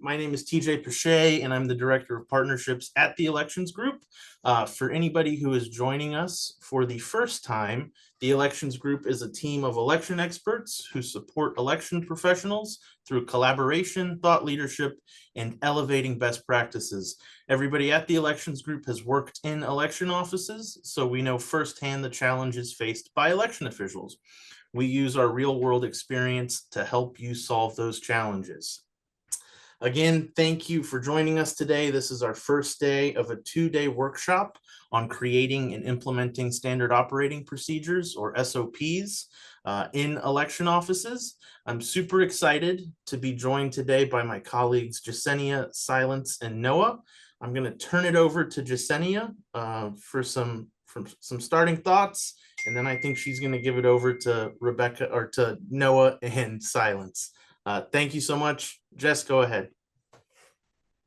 My name is TJ Pache, and I'm the Director of Partnerships at the Elections Group. For anybody who is joining us for the first time, the Elections Group is a team of election experts who support election professionals through collaboration, thought leadership, and elevating best practices. Everybody at the Elections Group has worked in election offices, so we know firsthand the challenges faced by election officials. We use our real world experience to help you solve those challenges. Again, thank you for joining us today. This is our first day of a 2-day workshop on creating and implementing standard operating procedures, or SOPs, in election offices. I'm super excited to be joined today by my colleagues Jasenia, Silence, and Noah. I'm going to turn it over to Jasenia for some starting thoughts, and then I think she's going to give it over to Rebecca, or to Noah and Silence. Thank you so much. Jess, go ahead.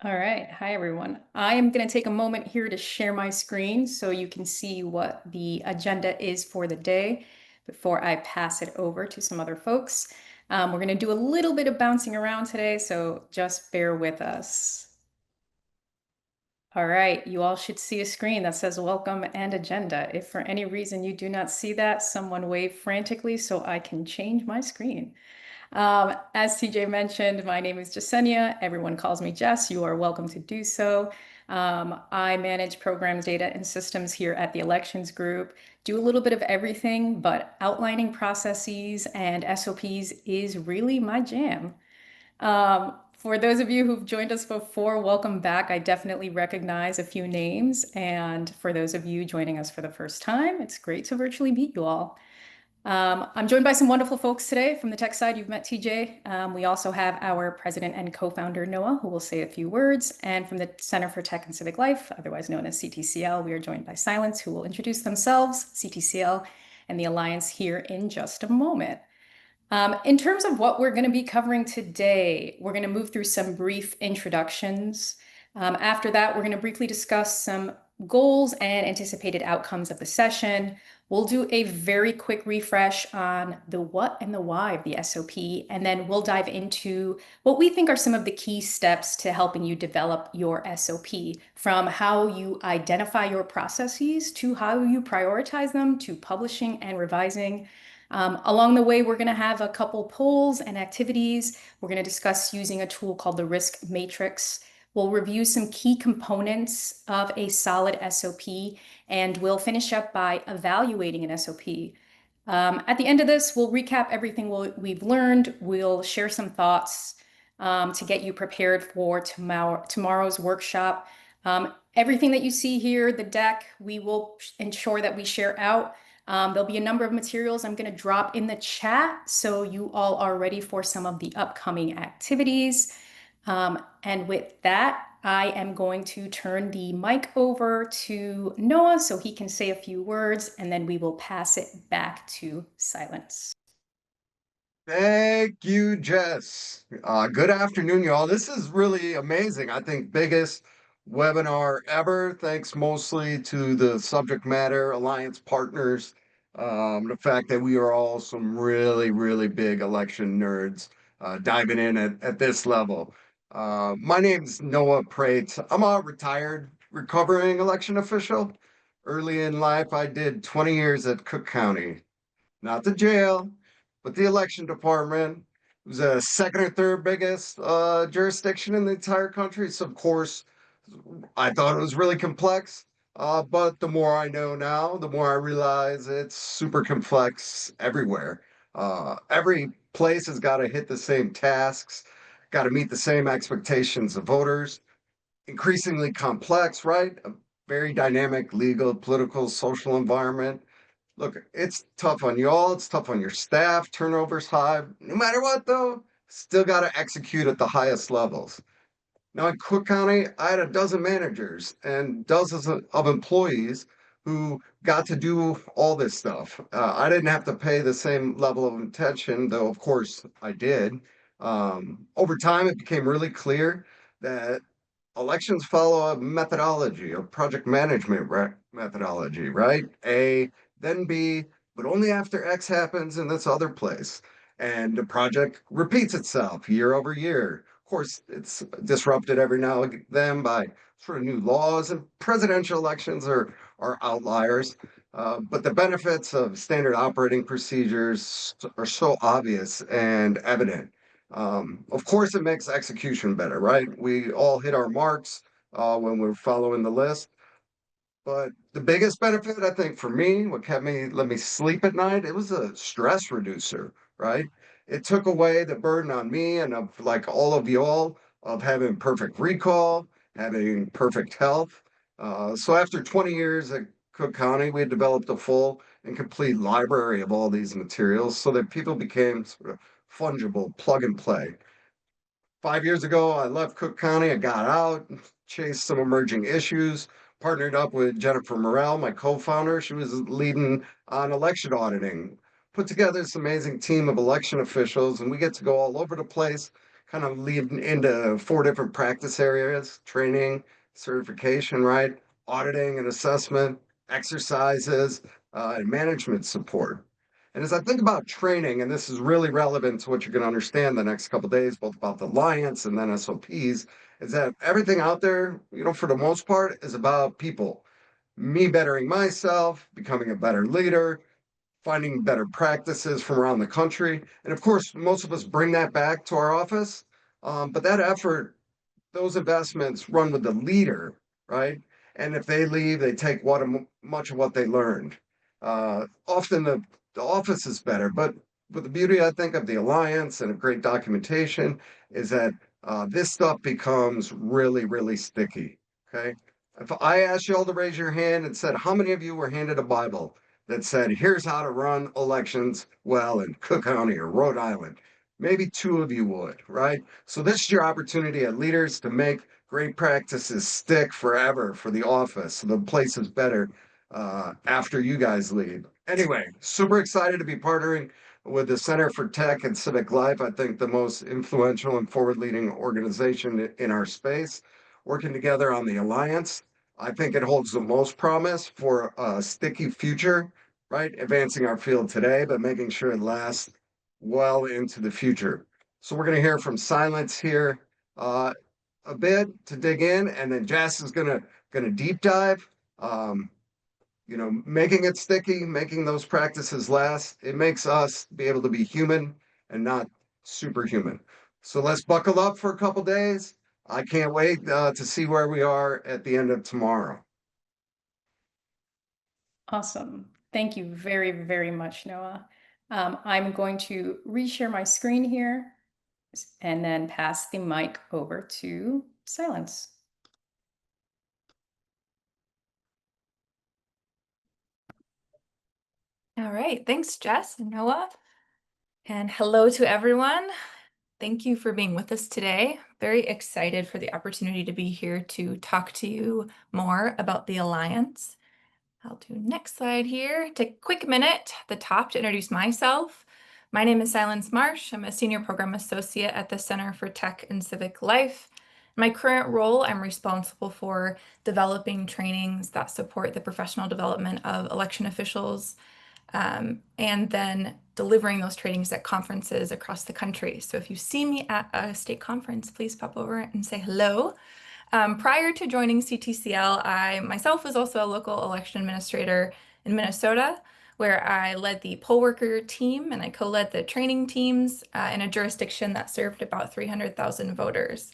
All right. Hi, everyone. I am going to take a moment here to share my screen so you can see what the agenda is for the day before I pass it over to some other folks. We're going to do a little bit of bouncing around today, so just bear with us. All right, you all should see a screen that says welcome and agenda. If for any reason you do not see that, someone wave frantically so I can change my screen. As TJ mentioned, my name is Jasenia. Everyone calls me Jess. You are welcome to do so. I manage programs, data, and systems here at the Elections Group. Do a little bit of everything, but outlining processes and SOPs is really my jam. For those of you who've joined us before, welcome back. I definitely recognize a few names. And for those of you joining us for the first time, it's great to virtually meet you all. I'm joined by some wonderful folks today. From the tech side, you've met TJ. We also have our president and co-founder, Noah, who will say a few words. And from the Center for Tech and Civic Life, otherwise known as CTCL, we are joined by Silence, who will introduce themselves, CTCL, and the Alliance here in just a moment. In terms of what we're going to be covering today, we're going to move through some brief introductions. After that, we're going to briefly discuss some goals and anticipated outcomes of the session. We'll do a very quick refresh on the what and the why of the SOP, and then we'll dive into what we think are some of the key steps to helping you develop your SOP, from how you identify your processes to how you prioritize them to publishing and revising. Along the way, we're going to have a couple polls and activities. We're going to discuss using a tool called the Risk Matrix. We'll review some key components of a solid SOP, and we'll finish up by evaluating an SOP. At the end of this, we'll recap everything we've learned. We'll share some thoughts to get you prepared for tomorrow's workshop. Everything that you see here, the deck, we will ensure that we share out. There'll be a number of materials I'm going to drop in the chat so you all are ready for some of the upcoming activities. And with that, I am going to turn the mic over to Noah so he can say a few words, and then we will pass it back to Silence. Thank you, Jess. Good afternoon, y'all. This is really amazing. I think biggest webinar ever, thanks mostly to the subject matter alliance partners. The fact that we are all some really, really big election nerds diving in at this level. My name's Noah Prate. I'm a retired, recovering election official. Early in life, I did 20 years at Cook County. Not the jail, but the election department. It was the second or third biggest jurisdiction in the entire country. So, of course, I thought it was really complex. But the more I know now, the more I realize it's super complex everywhere. Every place has got to hit the same tasks, got to meet the same expectations of voters. Increasingly complex, right? A very dynamic legal, political, social environment. Look, it's tough on y'all. It's tough on your staff. Turnover's high. No matter what, though, still got to execute at the highest levels. Now, in Cook County, I had a dozen managers and dozens of employees who got to do all this stuff. I didn't have to pay the same level of attention, though, of course, I did. Over time, it became really clear that elections follow a methodology, a project management methodology, right? A, then B, but only after X happens in this other place. And the project repeats itself year over year, course, it's disrupted every now and then by sort of new laws, and presidential elections are outliers. But the benefits of standard operating procedures are so obvious and evident. Of course, it makes execution better, right? We all hit our marks when we're following the list. But the biggest benefit, I think, for me, what kept me let me sleep at night, it was a stress reducer, right? It took away the burden on me and of like all of y'all of having perfect recall, having perfect health. So after 20 years at Cook County, we had developed a full and complete library of all these materials so that people became sort of fungible, plug and play. 5 years ago, I left Cook County. I got out, chased some emerging issues, partnered up with Jennifer Morrell, my co-founder. She was leading on election auditing, put together this amazing team of election officials, and we get to go all over the place, kind of leading into 4 different practice areas: training, certification, right? Auditing and assessment, exercises, and management support. And as I think about training, and this is really relevant to what you're going to understand the next couple of days, both about the alliance and then SOPs, is that everything out there, for the most part, is about people. Me bettering myself, becoming a better leader, finding better practices from around the country. And of course, most of us bring that back to our office. But that effort, those investments run with the leader, right? And if they leave, they take much of what they learned. Often the office is better, but the beauty, I think, of the alliance and of great documentation is that this stuff becomes really, really sticky. Okay. If I asked you all to raise your hand and said, how many of you were handed a Bible that said, here's how to run elections well in Cook County or Rhode Island? Maybe 2 of you would, right? So this is your opportunity as leaders to make great practices stick forever for the office. So the place is better after you guys leave. Anyway, super excited to be partnering with the Center for Tech and Civic Life. I think the most influential and forward-leading organization in our space, working together on the alliance. I think it holds the most promise for a sticky future, right? Advancing our field today, but making sure it lasts well into the future. So we're going to hear from Silence here a bit to dig in, and then Jess is gonna deep dive. Um, Making it sticky, making those practices last. It makes us be able to be human and not superhuman. So let's buckle up for a couple days. I can't wait to see where we are at the end of tomorrow. Awesome. Thank you very, very much, Noah. I'm going to reshare my screen here and then pass the mic over to Silence. All right, thanks, Jess and Noah. And hello to everyone. Thank you for being with us today. Very excited for the opportunity to be here to talk to you more about the Alliance. I'll do next slide here. Take a quick minute at the top to introduce myself. My name is Silence Marsh. I'm a Senior Program Associate at the Center for Tech and Civic Life. In my current role, I'm responsible for developing trainings that support the professional development of election officials, and then delivering those trainings at conferences across the country. So if you see me at a state conference, please pop over and say hello. Prior to joining CTCL, I myself was also a local election administrator in Minnesota, where I led the poll worker team and I co-led the training teams in a jurisdiction that served about 300,000 voters.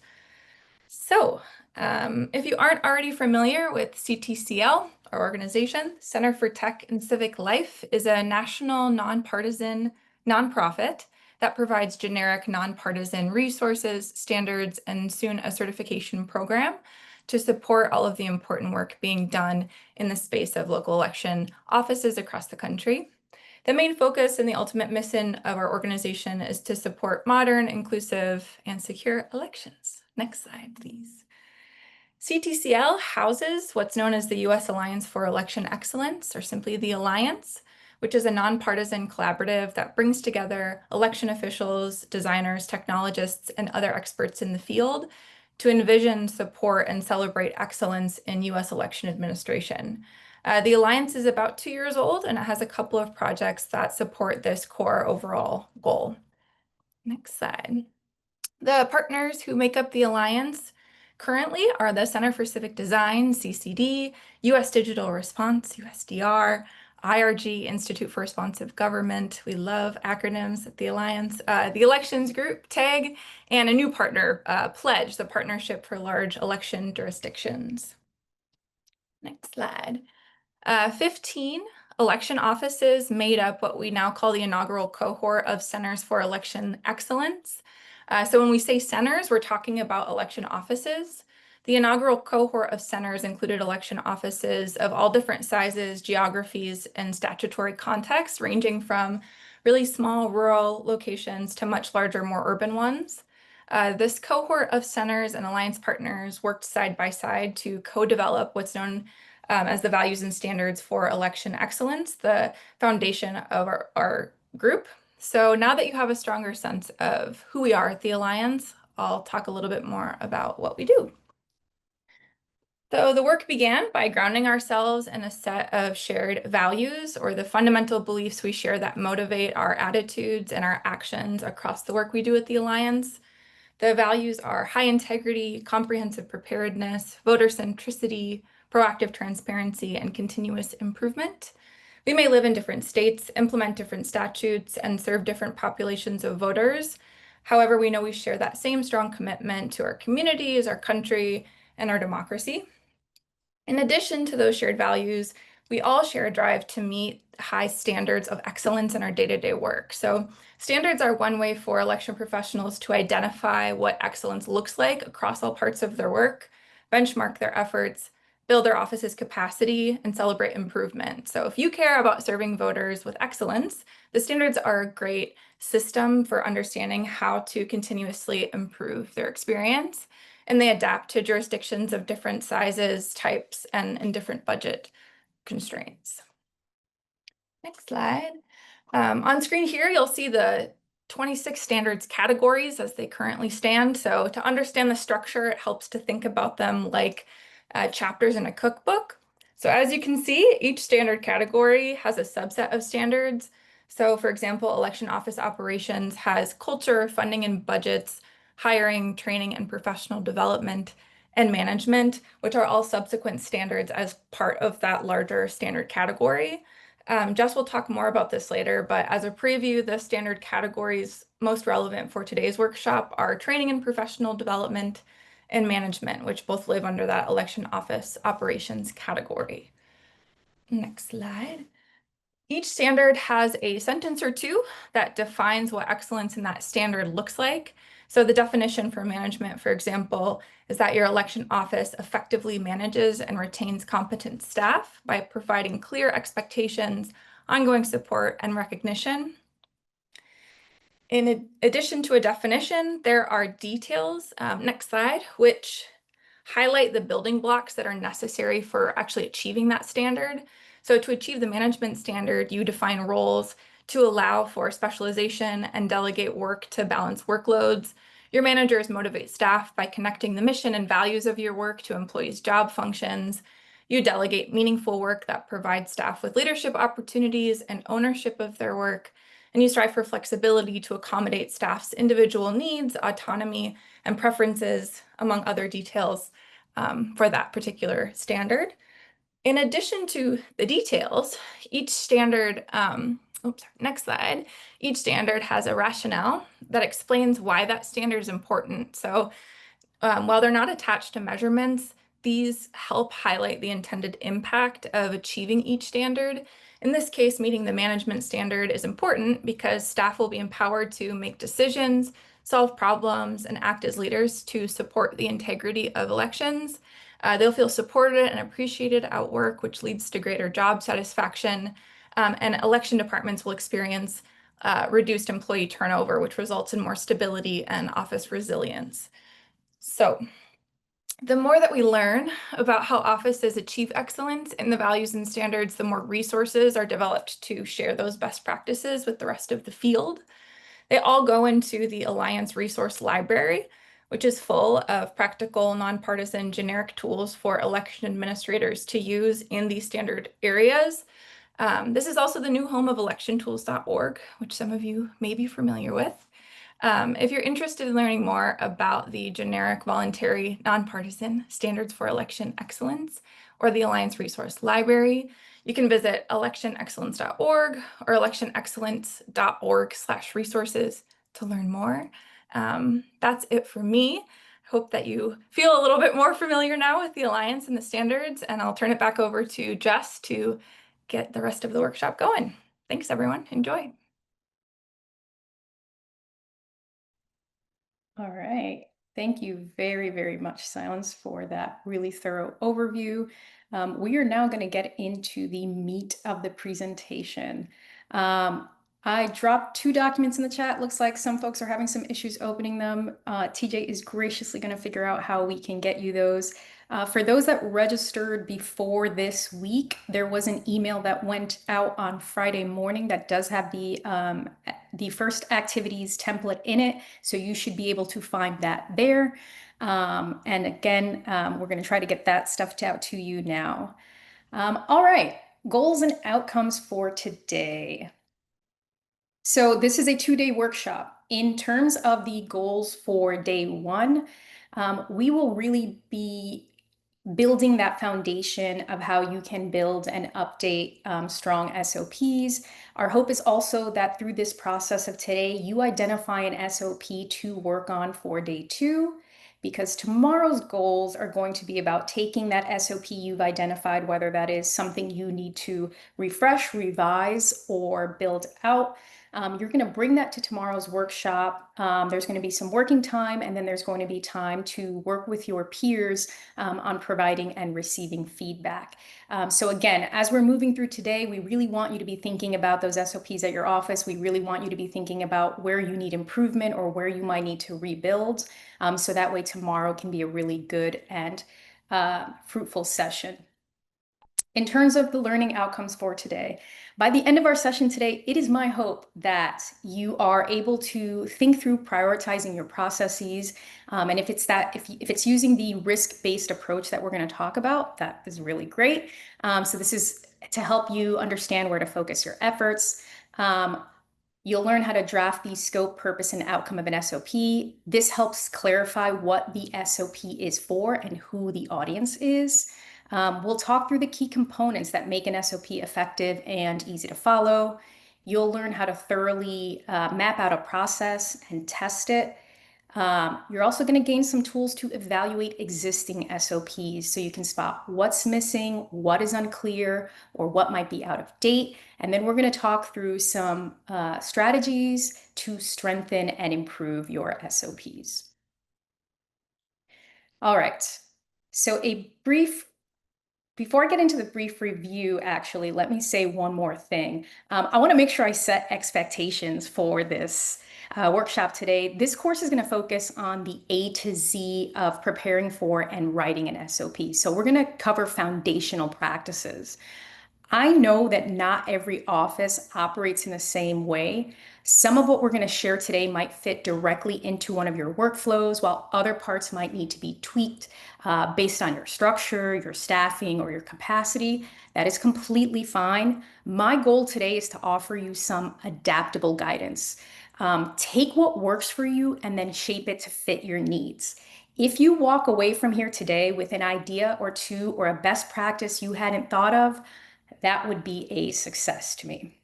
So, if you aren't already familiar with CTCL, our organization, Center for Tech and Civic Life, is a national nonpartisan nonprofit that provides generic nonpartisan resources, standards, and soon a certification program to support all of the important work being done in the space of local election offices across the country. The main focus and the ultimate mission of our organization is to support modern, inclusive, and secure elections. Next slide, please. CTCL houses what's known as the U.S. Alliance for Election Excellence, or simply the Alliance, which is a nonpartisan collaborative that brings together election officials, designers, technologists, and other experts in the field to envision, support, and celebrate excellence in U.S. election administration. The Alliance is about 2 years old, and it has a couple of projects that support this core overall goal. Next slide. The partners who make up the Alliance currently are the Center for Civic Design, CCD, U.S. Digital Response, USDR, IRG, Institute for Responsive Government. We love acronyms at the Alliance. The Elections Group, TAG, and a new partner, Pledge, the Partnership for Large Election Jurisdictions. Next slide. 15 election offices made up what we now call the inaugural cohort of Centers for Election Excellence. So when we say centers, we're talking about election offices. The inaugural cohort of centers included election offices of all different sizes, geographies, and statutory contexts, ranging from really small rural locations to much larger, more urban ones. This cohort of centers and alliance partners worked side by side to co-develop what's known as the values and standards for election excellence, the foundation of our group. So now that you have a stronger sense of who we are at the Alliance, I'll talk a little bit more about what we do. So the work began by grounding ourselves in a set of shared values, or the fundamental beliefs we share that motivate our attitudes and our actions across the work we do at the Alliance. The values are high integrity, comprehensive preparedness, voter centricity, proactive transparency, and continuous improvement. We may live in different states, implement different statutes, and serve different populations of voters. However, we know we share that same strong commitment to our communities, our country, and our democracy. In addition to those shared values, we all share a drive to meet high standards of excellence in our day-to-day work. So standards are one way for election professionals to identify what excellence looks like across all parts of their work, benchmark their efforts, build their office's capacity, and celebrate improvement. So if you care about serving voters with excellence, the standards are a great system for understanding how to continuously improve their experience. And they adapt to jurisdictions of different sizes, types, and different budget constraints. Next slide. On screen here, you'll see the 26 standards categories as they currently stand. So to understand the structure, it helps to think about them like chapters in a cookbook. So as you can see, each standard category has a subset of standards. So for example, election office operations has culture, funding and budgets, hiring, training, and professional development, and management, which are all subsequent standards as part of that larger standard category. Jess will talk more about this later, but as a preview, the standard categories most relevant for today's workshop are training and professional development and management, which both live under that election office operations category. Next slide. Each standard has a sentence or two that defines what excellence in that standard looks like. So the definition for management, for example, is that your election office effectively manages and retains competent staff by providing clear expectations, ongoing support, and recognition. In addition to a definition, there are details, next slide, which highlight the building blocks that are necessary for actually achieving that standard. So to achieve the management standard, you define roles to allow for specialization and delegate work to balance workloads. Your managers motivate staff by connecting the mission and values of your work to employees' job functions. You delegate meaningful work that provides staff with leadership opportunities and ownership of their work. And you strive for flexibility to accommodate staff's individual needs, autonomy, and preferences, among other details for that particular standard. In addition to the details, each standard, next slide, each standard has a rationale that explains why that standard is important. So while they're not attached to measurements, these help highlight the intended impact of achieving each standard. In this case, meeting the management standard is important because staff will be empowered to make decisions, solve problems, and act as leaders to support the integrity of elections. They'll feel supported and appreciated at work, which leads to greater job satisfaction. And election departments will experience reduced employee turnover, which results in more stability and office resilience. So the more that we learn about how offices achieve excellence in the values and standards, the more resources are developed to share those best practices with the rest of the field. They all go into the Alliance Resource Library, which is full of practical, nonpartisan, generic tools for election administrators to use in these standard areas. This is also the new home of electiontools.org, which some of you may be familiar with. If you're interested in learning more about the generic, voluntary, nonpartisan standards for election excellence or the Alliance Resource Library, you can visit electionexcellence.org or electionexcellence.org/resources to learn more. That's it for me. Hope that you feel a little bit more familiar now with the Alliance and the standards, and I'll turn it back over to Jess to get the rest of the workshop going. Thanks, everyone. Enjoy. All right. Thank you very, very much, Silence, for that really thorough overview. We are now going to get into the meat of the presentation. I dropped 2 documents in the chat. Looks like some folks are having some issues opening them. TJ is graciously going to figure out how we can get you those. For those that registered before this week, there was an email that went out on Friday morning that does have the first activities template in it. So you should be able to find that there. And again, we're going to try to get that stuff out to you now. All right, goals and outcomes for today. So this is a 2-day workshop. In terms of the goals for day 1, we will really be building that foundation of how you can build and update strong SOPs. Our hope is also that through this process of today, you identify an SOP to work on for day 2, because tomorrow's goals are going to be about taking that SOP you've identified, whether that is something you need to refresh, revise, or build out. You're going to bring that to tomorrow's workshop. There's going to be some working time, and then there's going to be time to work with your peers on providing and receiving feedback. So again, as we're moving through today, we really want you to be thinking about those SOPs at your office. We really want you to be thinking about where you need improvement or where you might need to rebuild. So that way tomorrow can be a really good and fruitful session. In terms of the learning outcomes for today, by the end of our session today, it is my hope that you are able to think through prioritizing your processes. And if it's using the risk-based approach that we're going to talk about, that is really great. So this is to help you understand where to focus your efforts. You'll learn how to draft the scope, purpose, and outcome of an SOP. This helps clarify what the SOP is for and who the audience is. We'll talk through the key components that make an SOP effective and easy to follow. You'll learn how to thoroughly map out a process and test it. You're also going to gain some tools to evaluate existing SOPs so you can spot what's missing, what is unclear, or what might be out of date. And then we're going to talk through some strategies to strengthen and improve your SOPs. All right, so before I get into the brief review, actually, let me say one more thing. I want to make sure I set expectations for this workshop today. This course is going to focus on the A to Z of preparing for and writing an SOP. So we're going to cover foundational practices. I know that not every office operates in the same way. Some of what we're going to share today might fit directly into one of your workflows, while other parts might need to be tweaked based on your structure, your staffing, or your capacity. That is completely fine. My goal today is to offer you some adaptable guidance. Take what works for you and then shape it to fit your needs. If you walk away from here today with an idea or two or a best practice you hadn't thought of, that would be a success to me.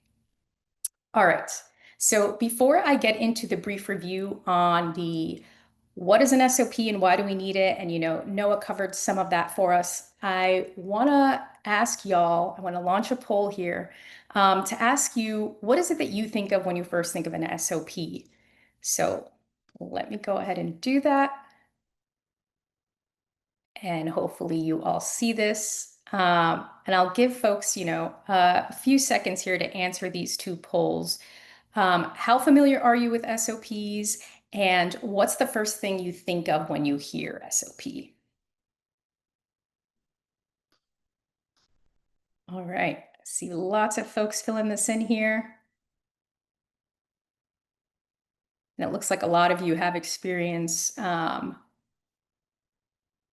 All right, so before I get into the brief review on the what is an SOP and why do we need it, and Noah covered some of that for us, I want to ask y'all, I want to launch a poll here to ask you, what is it that you think of when you first think of an SOP? So let me go ahead and do that. And hopefully you all see this. And I'll give folks, a few seconds here to answer these 2 polls. How familiar are you with SOPs? And what's the first thing you think of when you hear SOP? All right, I see lots of folks filling this in here. And it looks like a lot of you have experience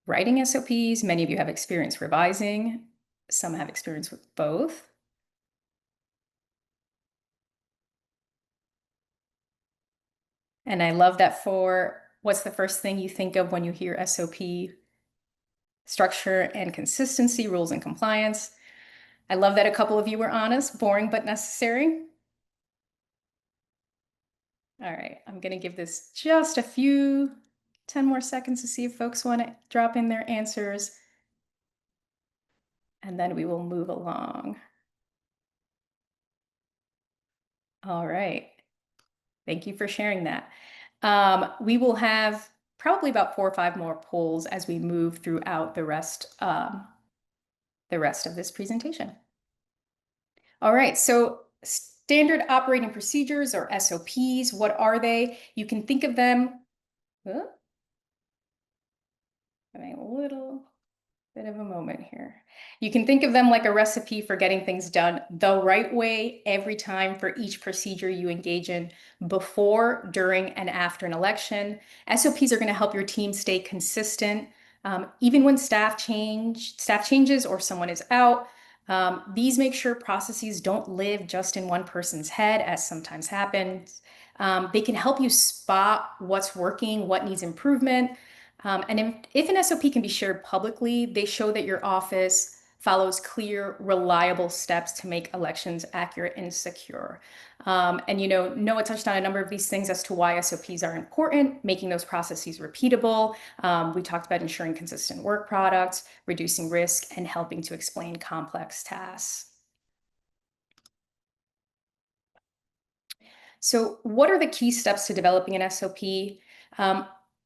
writing SOPs. Many of you have experience revising. Some have experience with both. And I love that for what's the first thing you think of when you hear SOP? Structure and consistency, rules and compliance. I love that a couple of you were honest, boring but necessary. All right, I'm gonna give this just 10 more seconds to see if folks want to drop in their answers. And then we will move along. All right. Thank you for sharing that. We will have probably about 4 or 5 more polls as we move throughout the rest of this presentation. All right, so standard operating procedures or SOPs, what are they? You can think of them, having a little bit of a moment here. You can think of them like a recipe for getting things done the right way every time for each procedure you engage in before, during, and after an election. SOPs are going to help your team stay consistent, even when staff changes or someone is out. These make sure processes don't live just in one person's head, as sometimes happens. They can help you spot what's working, what needs improvement. And if an SOP can be shared publicly, they show that your office follows clear, reliable steps to make elections accurate and secure. And Noah touched on a number of these things as to why SOPs are important, making those processes repeatable. We talked about ensuring consistent work products, reducing risk, and helping to explain complex tasks. So what are the key steps to developing an SOP?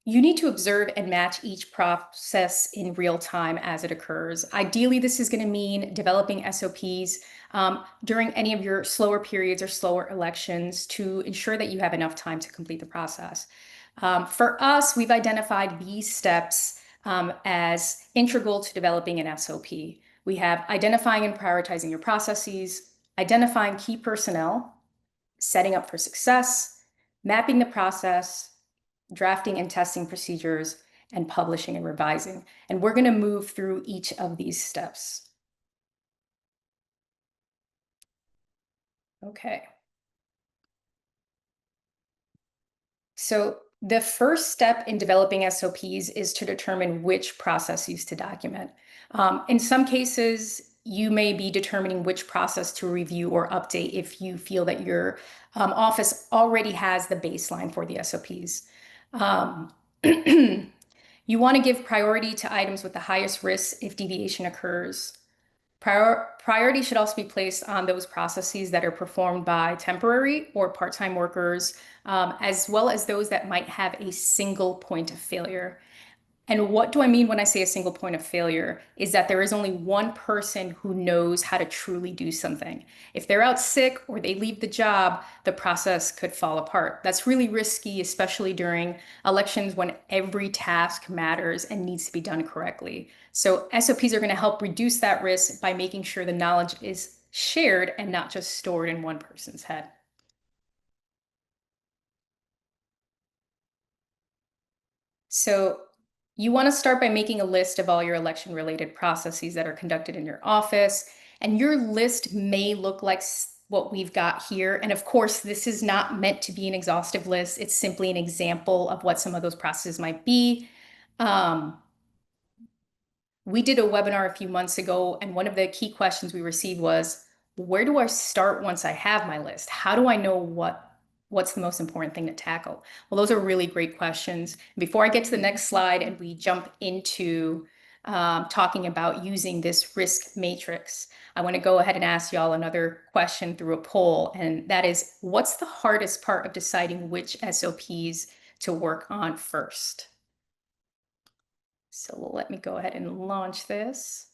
You need to observe and match each process in real time as it occurs. Ideally, this is going to mean developing SOPs during any of your slower periods or slower elections to ensure that you have enough time to complete the process. For us, we've identified these steps as integral to developing an SOP. We have identifying and prioritizing your processes, identifying key personnel, setting up for success, mapping the process, drafting and testing procedures, and publishing and revising. And we're going to move through each of these steps. Okay. So the first step in developing SOPs is to determine which processes to document. In some cases, you may be determining which process to review or update if you feel that your office already has the baseline for the SOPs. You want to give priority to items with the highest risk if deviation occurs. Priority should also be placed on those processes that are performed by temporary or part-time workers, as well as those that might have a single point of failure. And what do I mean when I say a single point of failure? Is that there is only one person who knows how to truly do something. If they're out sick or they leave the job, the process could fall apart. That's really risky, especially during elections when every task matters and needs to be done correctly. So SOPs are going to help reduce that risk by making sure the knowledge is shared and not just stored in one person's head. So you want to start by making a list of all your election-related processes that are conducted in your office. And your list may look like what we've got here. And of course, this is not meant to be an exhaustive list. It's simply an example of what some of those processes might be. We did a webinar a few months ago, and one of the key questions we received was, where do I start once I have my list? How do I know what's the most important thing to tackle? Well, those are really great questions. Before I get to the next slide and we jump into talking about using this risk matrix, I want to go ahead and ask y'all another question through a poll, and that is, what's the hardest part of deciding which SOPs to work on first? So let me go ahead and launch this.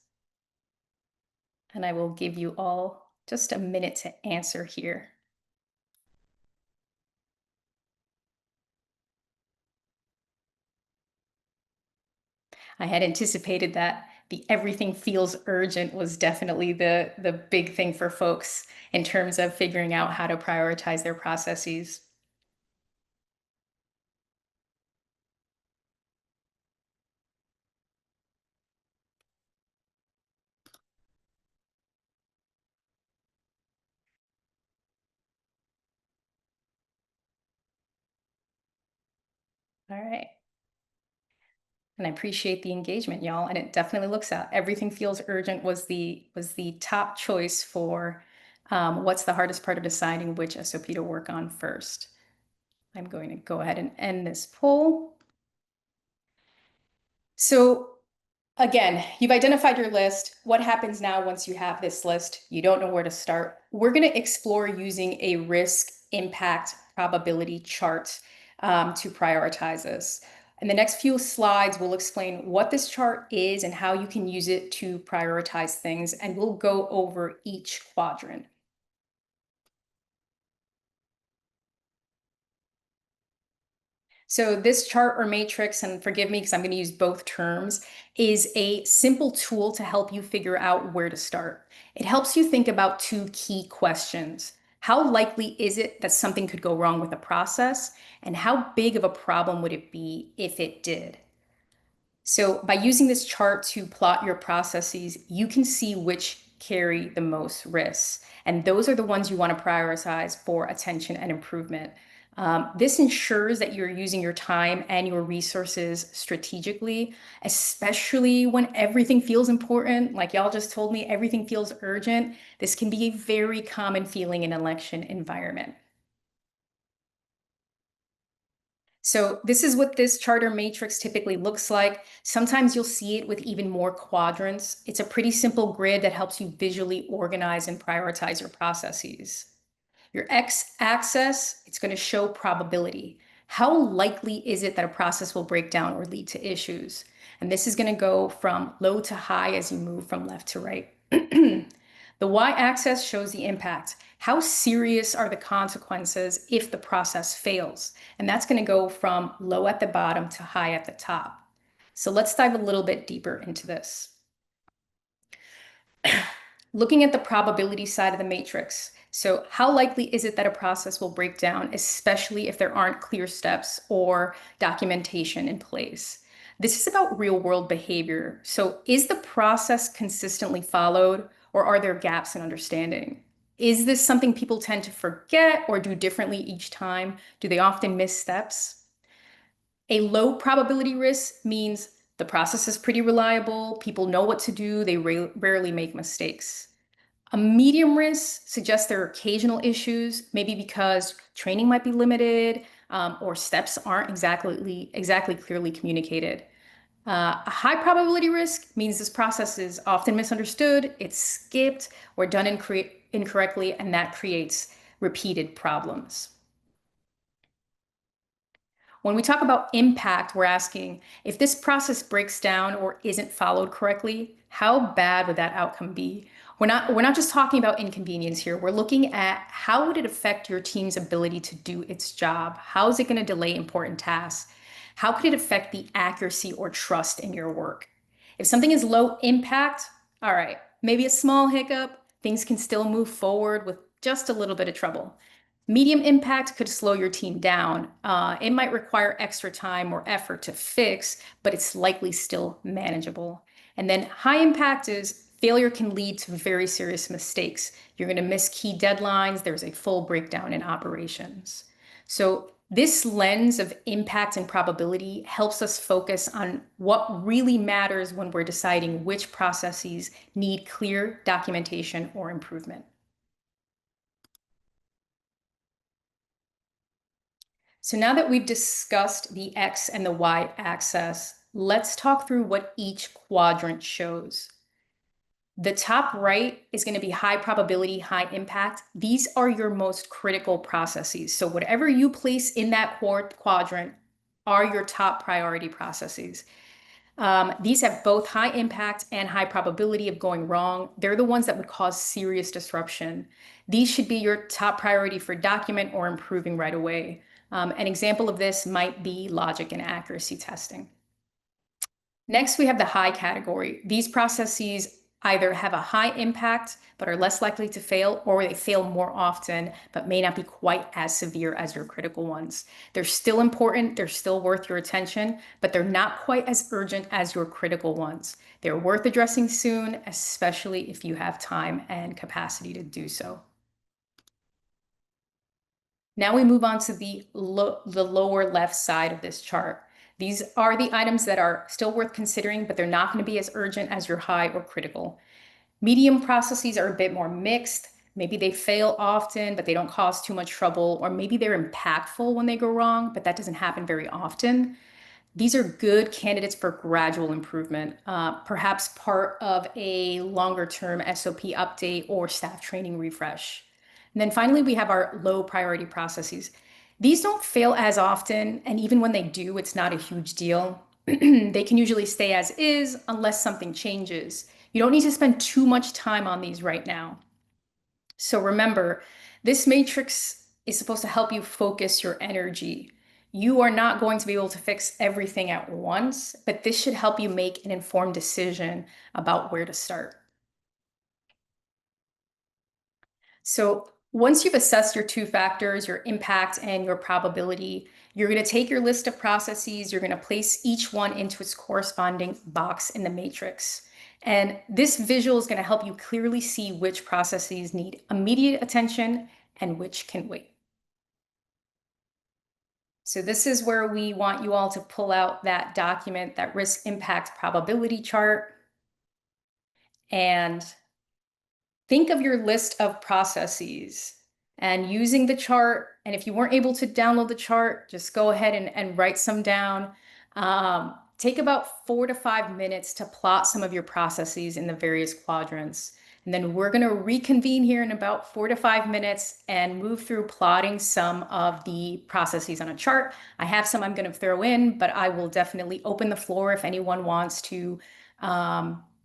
And I will give you all just a minute to answer here. I had anticipated that the everything feels urgent was definitely the big thing for folks in terms of figuring out how to prioritize their processes. All right. And I appreciate the engagement, y'all. And it definitely looks out. Everything feels urgent was the top choice for what's the hardest part of deciding which SOP to work on first. I'm going to go ahead and end this poll. So again, you've identified your list. What happens now once you have this list? You don't know where to start. We're going to explore using a risk impact probability chart to prioritize this. In the next few slides, we'll explain what this chart is and how you can use it to prioritize things, and we'll go over each quadrant. So this chart or matrix, and forgive me because I'm going to use both terms, is a simple tool to help you figure out where to start. It helps you think about two key questions. How likely is it that something could go wrong with a process? And how big of a problem would it be if it did? So by using this chart to plot your processes, you can see which carry the most risks. And those are the ones you want to prioritize for attention and improvement. This ensures that you're using your time and your resources strategically, especially when everything feels important. Like y'all just told me, everything feels urgent. This can be a very common feeling in an election environment. So this is what this charter matrix typically looks like. Sometimes you'll see it with even more quadrants. It's a pretty simple grid that helps you visually organize and prioritize your processes. Your x-axis, it's going to show probability. How likely is it that a process will break down or lead to issues? And this is going to go from low to high as you move from left to right. The y-axis shows the impact. How serious are the consequences if the process fails? And that's going to go from low at the bottom to high at the top. So let's dive a little bit deeper into this. Looking at the probability side of the matrix. So how likely is it that a process will break down, especially if there aren't clear steps or documentation in place? This is about real world behavior. So is the process consistently followed, or are there gaps in understanding? Is this something people tend to forget or do differently each time? Do they often miss steps? A low probability risk means the process is pretty reliable, people know what to do, they rarely make mistakes. A medium risk suggests there are occasional issues, maybe because training might be limited or steps aren't exactly clearly communicated. A high probability risk means this process is often misunderstood, it's skipped or done incorrectly, and that creates repeated problems. When we talk about impact, we're asking if this process breaks down or isn't followed correctly, how bad would that outcome be? We're not just talking about inconvenience here. We're looking at how would it affect your team's ability to do its job? How is it going to delay important tasks? How could it affect the accuracy or trust in your work? If something is low impact, all right, maybe a small hiccup, things can still move forward with just a little bit of trouble. Medium impact could slow your team down. It might require extra time or effort to fix, but it's likely still manageable. And then high impact is failure can lead to very serious mistakes. You're going to miss key deadlines. There's a full breakdown in operations. So this lens of impact and probability helps us focus on what really matters when we're deciding which processes need clear documentation or improvement. So now that we've discussed the X and the Y axis, let's talk through what each quadrant shows. The top right is going to be high probability, high impact. These are your most critical processes. So whatever you place in that quadrant are your top priority processes. These have both high impact and high probability of going wrong. They're the ones that would cause serious disruption. These should be your top priority for document or improving right away. An example of this might be logic and accuracy testing. Next, we have the high category. These processes either have a high impact but are less likely to fail, or they fail more often but may not be quite as severe as your critical ones. They're still important, they're still worth your attention, but they're not quite as urgent as your critical ones. They're worth addressing soon, especially if you have time and capacity to do so. Now we move on to the lower left side of this chart. These are the items that are still worth considering, but they're not going to be as urgent as your high or critical. Medium processes are a bit more mixed. Maybe they fail often, but they don't cause too much trouble, or maybe they're impactful when they go wrong, but that doesn't happen very often. These are good candidates for gradual improvement, perhaps part of a longer term SOP update or staff training refresh. And then finally, we have our low priority processes. These don't fail as often, and even when they do, it's not a huge deal. They can usually stay as is unless something changes. You don't need to spend too much time on these right now. So remember, this matrix is supposed to help you focus your energy. You are not going to be able to fix everything at once, but this should help you make an informed decision about where to start. So once you've assessed your two factors, your impact and your probability, you're going to take your list of processes, you're going to place each one into its corresponding box in the matrix. And this visual is going to help you clearly see which processes need immediate attention and which can wait. So this is where we want you all to pull out that document, that risk impact probability chart, and think of your list of processes and using the chart. And if you weren't able to download the chart, just go ahead and write some down. Take about 4 to 5 minutes to plot some of your processes in the various quadrants. And then we're going to reconvene here in about 4 to 5 minutes and move through plotting some of the processes on a chart. I have some I'm going to throw in, but I will definitely open the floor if anyone wants to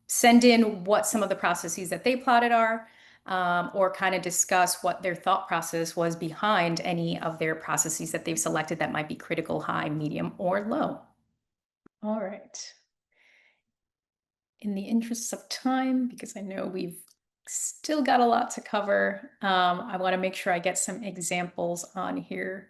send in what some of the processes that they plotted are, or kind of discuss what their thought process was behind any of their processes that they've selected that might be critical, high, medium, or low. All right. In the interest of time, because I know we've still got a lot to cover, I want to make sure I get some examples on here.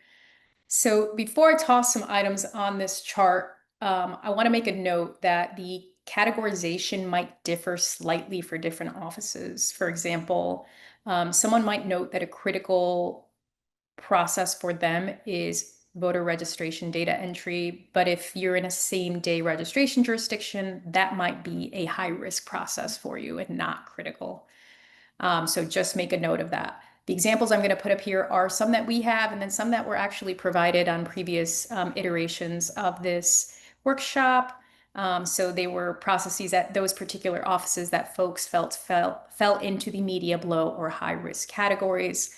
So before I toss some items on this chart, I want to make a note that the categorization might differ slightly for different offices. For example, someone might note that a critical process for them is voter registration data entry, but if you're in a same-day registration jurisdiction, that might be a high-risk process for you and not critical. So just make a note of that. The examples I'm going to put up here are some that we have and then some that were actually provided on previous iterations of this workshop. So they were processes at those particular offices that folks fell into the medium, low, or high risk categories.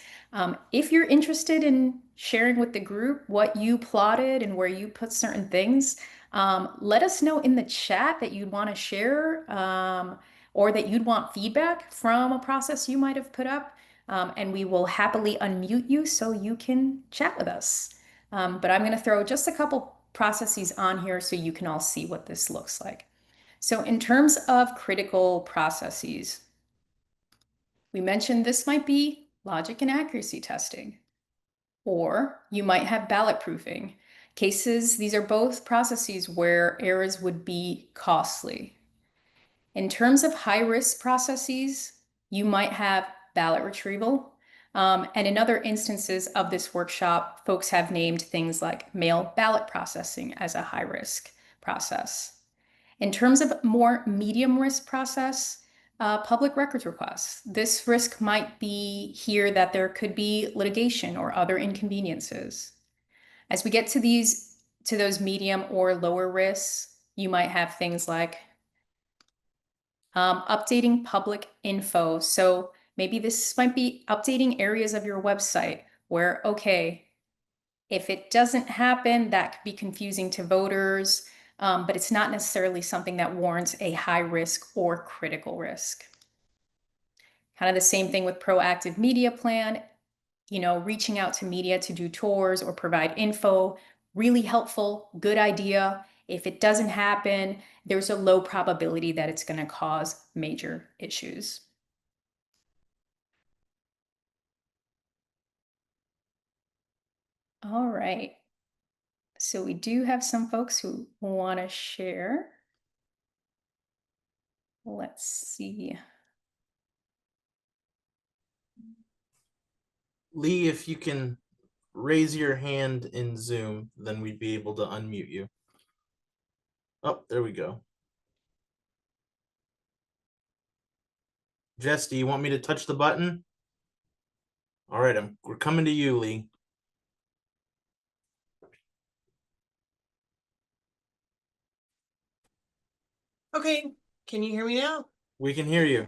If you're interested in sharing with the group what you plotted and where you put certain things, let us know in the chat that you'd want to share, or that you'd want feedback from a process you might have put up, and we will happily unmute you so you can chat with us. But I'm going to throw just a couple processes on here so you can all see what this looks like. So in terms of critical processes, we mentioned this might be logic and accuracy testing, or you might have ballot proofing. These are both processes where errors would be costly. In terms of high-risk processes, you might have ballot retrieval. And in other instances of this workshop, folks have named things like mail ballot processing as a high-risk process. In terms of more medium-risk process, public records requests. This risk might be here that there could be litigation or other inconveniences. As we get to those medium or lower risks, you might have things like updating public info. So maybe this might be updating areas of your website where, okay, if it doesn't happen, that could be confusing to voters, but it's not necessarily something that warrants a high risk or critical risk. Kind of the same thing with proactive media plan, reaching out to media to do tours or provide info, really helpful, good idea. If it doesn't happen, there's a low probability that it's going to cause major issues. All right. So we do have some folks who want to share. Let's see. Lee, if you can raise your hand in Zoom, then we'd be able to unmute you. Oh, there we go. Jess, do you want me to touch the button? All right, we're coming to you, Lee. Okay, can you hear me now? We can hear you.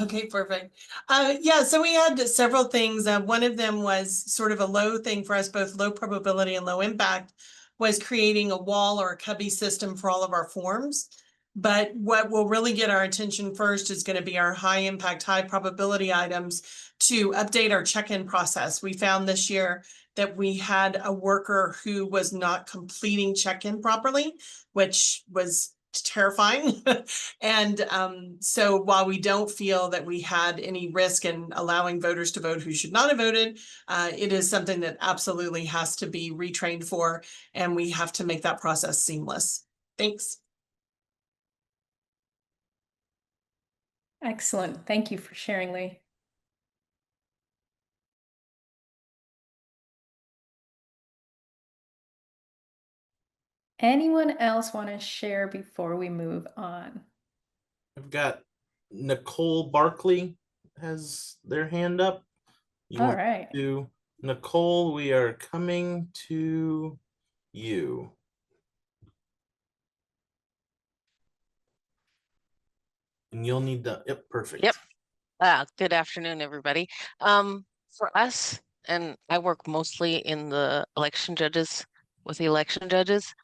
Okay, perfect. Yeah, so we had several things. One of them was sort of a low thing for us, both low probability and low impact, was creating a wall or a cubby system for all of our forms. But what will really get our attention first is going to be our high impact, high probability items to update our check-in process. We found this year that we had a worker who was not completing check-in properly, which was terrifying. And so while we don't feel that we had any risk in allowing voters to vote who should not have voted, it is something that absolutely has to be retrained for, and we have to make that process seamless. Thanks. Excellent. Thank you for sharing, Lee. Anyone else want to share before we move on? I've got Nicole Barkley has their hand up. You All want right. to, Nicole, we are coming to you. And you'll need the, yep, perfect. Yep. Good afternoon, everybody. For us, and I work mostly in the with the election judges.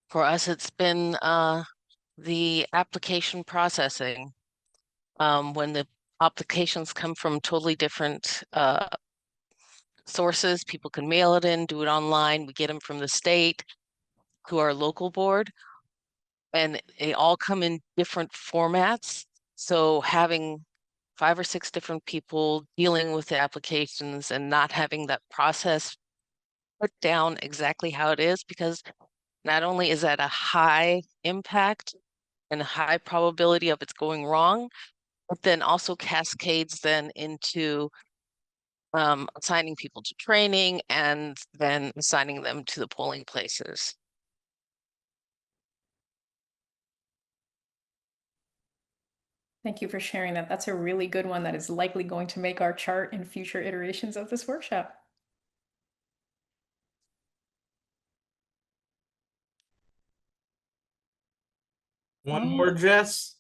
For us, it's been the application processing. When the applications come from totally different sources, people can mail it in, do it online. We get them from the state to our local board, and they all come in different formats. So having 5 or 6 different people dealing with the applications and not having that process put down exactly how it is, because not only is that a high impact and a high probability of it's going wrong, but then also cascades then into assigning people to training and then assigning them to the polling places. Thank you for sharing that. That's a really good one that is likely going to make our chart in future iterations of this workshop. One more, Jess.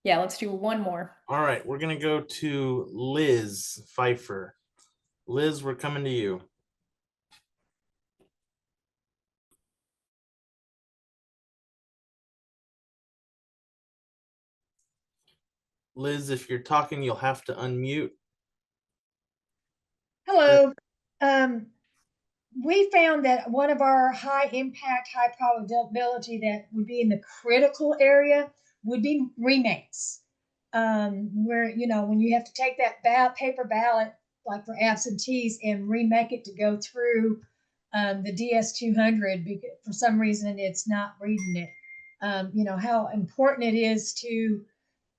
Yeah, let's do one more. All right, we're gonna go to Liz Pfeiffer. Liz, we're coming to you. Liz, if you're talking, you'll have to unmute. Hello. We found that one of our high impact, high probability that would be in the critical area would be remakes. Where, you know, when you have to take that paper ballot, like for absentees, and remake it to go through the DS200, because for some reason it's not reading it. You know, how important it is to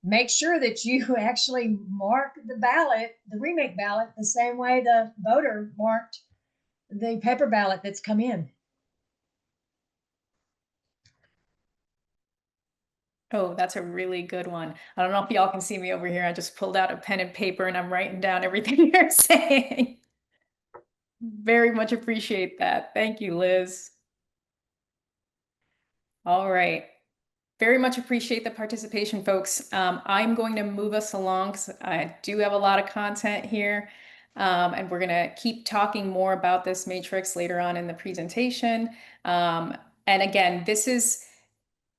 make sure that you actually mark the ballot, the remake ballot, the same way the voter marked the paper ballot that's come in. Oh, that's a really good one. I don't know if y'all can see me over here. I just pulled out a pen and paper and I'm writing down everything you're saying. Very much appreciate that. Thank you, Liz. All right. Very much appreciate the participation, folks. I'm going to move us along because I do have a lot of content here. And we're going to keep talking more about this matrix later on in the presentation. And again, this is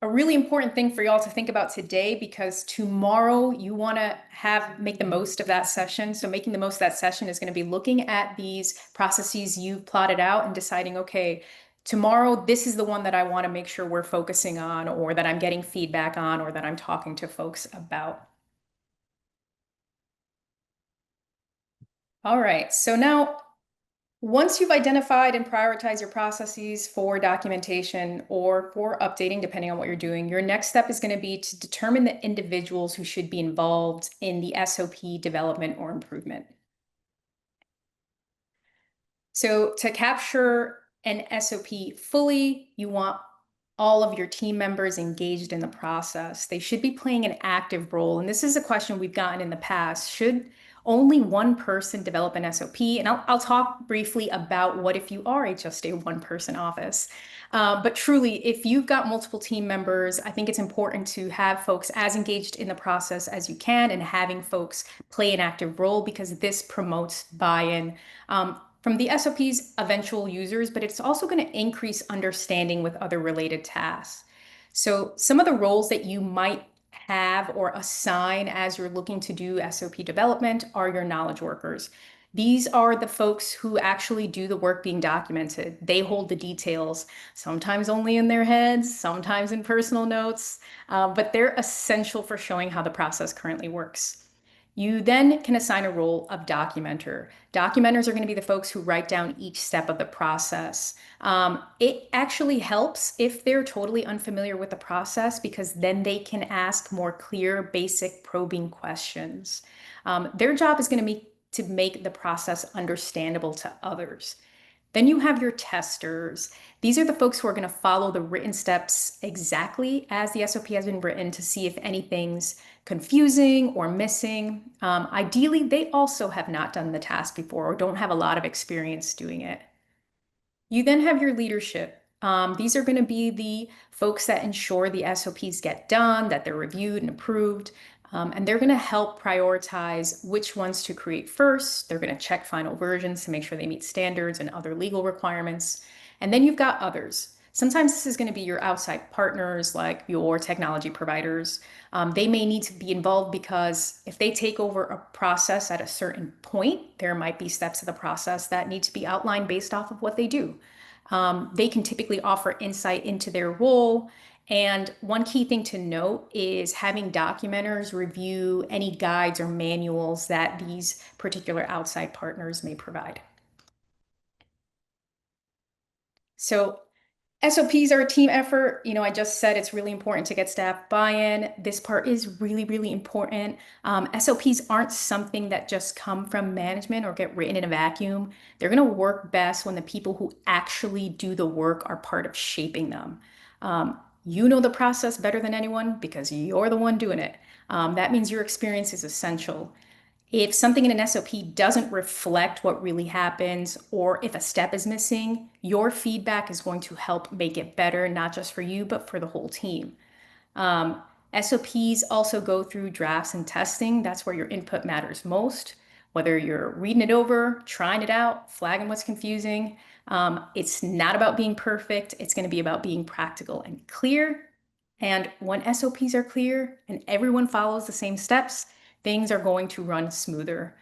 a really important thing for y'all to think about today, because tomorrow you want to make the most of that session. So making the most of that session is going to be looking at these processes you've plotted out and deciding, okay, tomorrow, this is the one that I want to make sure we're focusing on, or that I'm getting feedback on, or that I'm talking to folks about. All right, so now, once you've identified and prioritized your processes for documentation or for updating, depending on what you're doing, your next step is going to be to determine the individuals who should be involved in the SOP development or improvement. So to capture an SOP fully, you want all of your team members engaged in the process. They should be playing an active role. And this is a question we've gotten in the past. Should only one person develop an SOP? And I'll talk briefly about what if you are just a one-person office. But truly, if you've got multiple team members, I think it's important to have folks as engaged in the process as you can and having folks play an active role, because this promotes buy-in from the SOP's eventual users, but it's also going to increase understanding with other related tasks. So some of the roles that you might have or assign as you're looking to do SOP development are your knowledge workers. These are the folks who actually do the work being documented. They hold the details, sometimes only in their heads, sometimes in personal notes, but they're essential for showing how the process currently works. You then can assign a role of documenter. Documenters are going to be the folks who write down each step of the process. It actually helps if they're totally unfamiliar with the process, because then they can ask more clear, basic probing questions. Their job is going to be to make the process understandable to others. Then you have your testers. These are the folks who are going to follow the written steps exactly as the SOP has been written to see if anything's confusing or missing. Ideally, they also have not done the task before or don't have a lot of experience doing it. You then have your leadership. These are going to be the folks that ensure the SOPs get done, that they're reviewed and approved. And they're going to help prioritize which ones to create first. They're going to check final versions to make sure they meet standards and other legal requirements. And then you've got others. Sometimes this is going to be your outside partners, like your technology providers. They may need to be involved because if they take over a process at a certain point, there might be steps of the process that need to be outlined based off of what they do. They can typically offer insight into their role. And one key thing to note is having documenters review any guides or manuals that these particular outside partners may provide. So SOPs are a team effort. You know, I just said it's really important to get staff buy-in. This part is really, really important. SOPs aren't something that just come from management or get written in a vacuum. They're going to work best when the people who actually do the work are part of shaping them. You know the process better than anyone because you're the one doing it. That means your experience is essential. If something in an SOP doesn't reflect what really happens, or if a step is missing, your feedback is going to help make it better, not just for you, but for the whole team. SOPs also go through drafts and testing. That's where your input matters most. Whether you're reading it over, trying it out, flagging what's confusing, it's not about being perfect. It's going to be about being practical and clear. And when SOPs are clear and everyone follows the same steps, things are going to run smoother.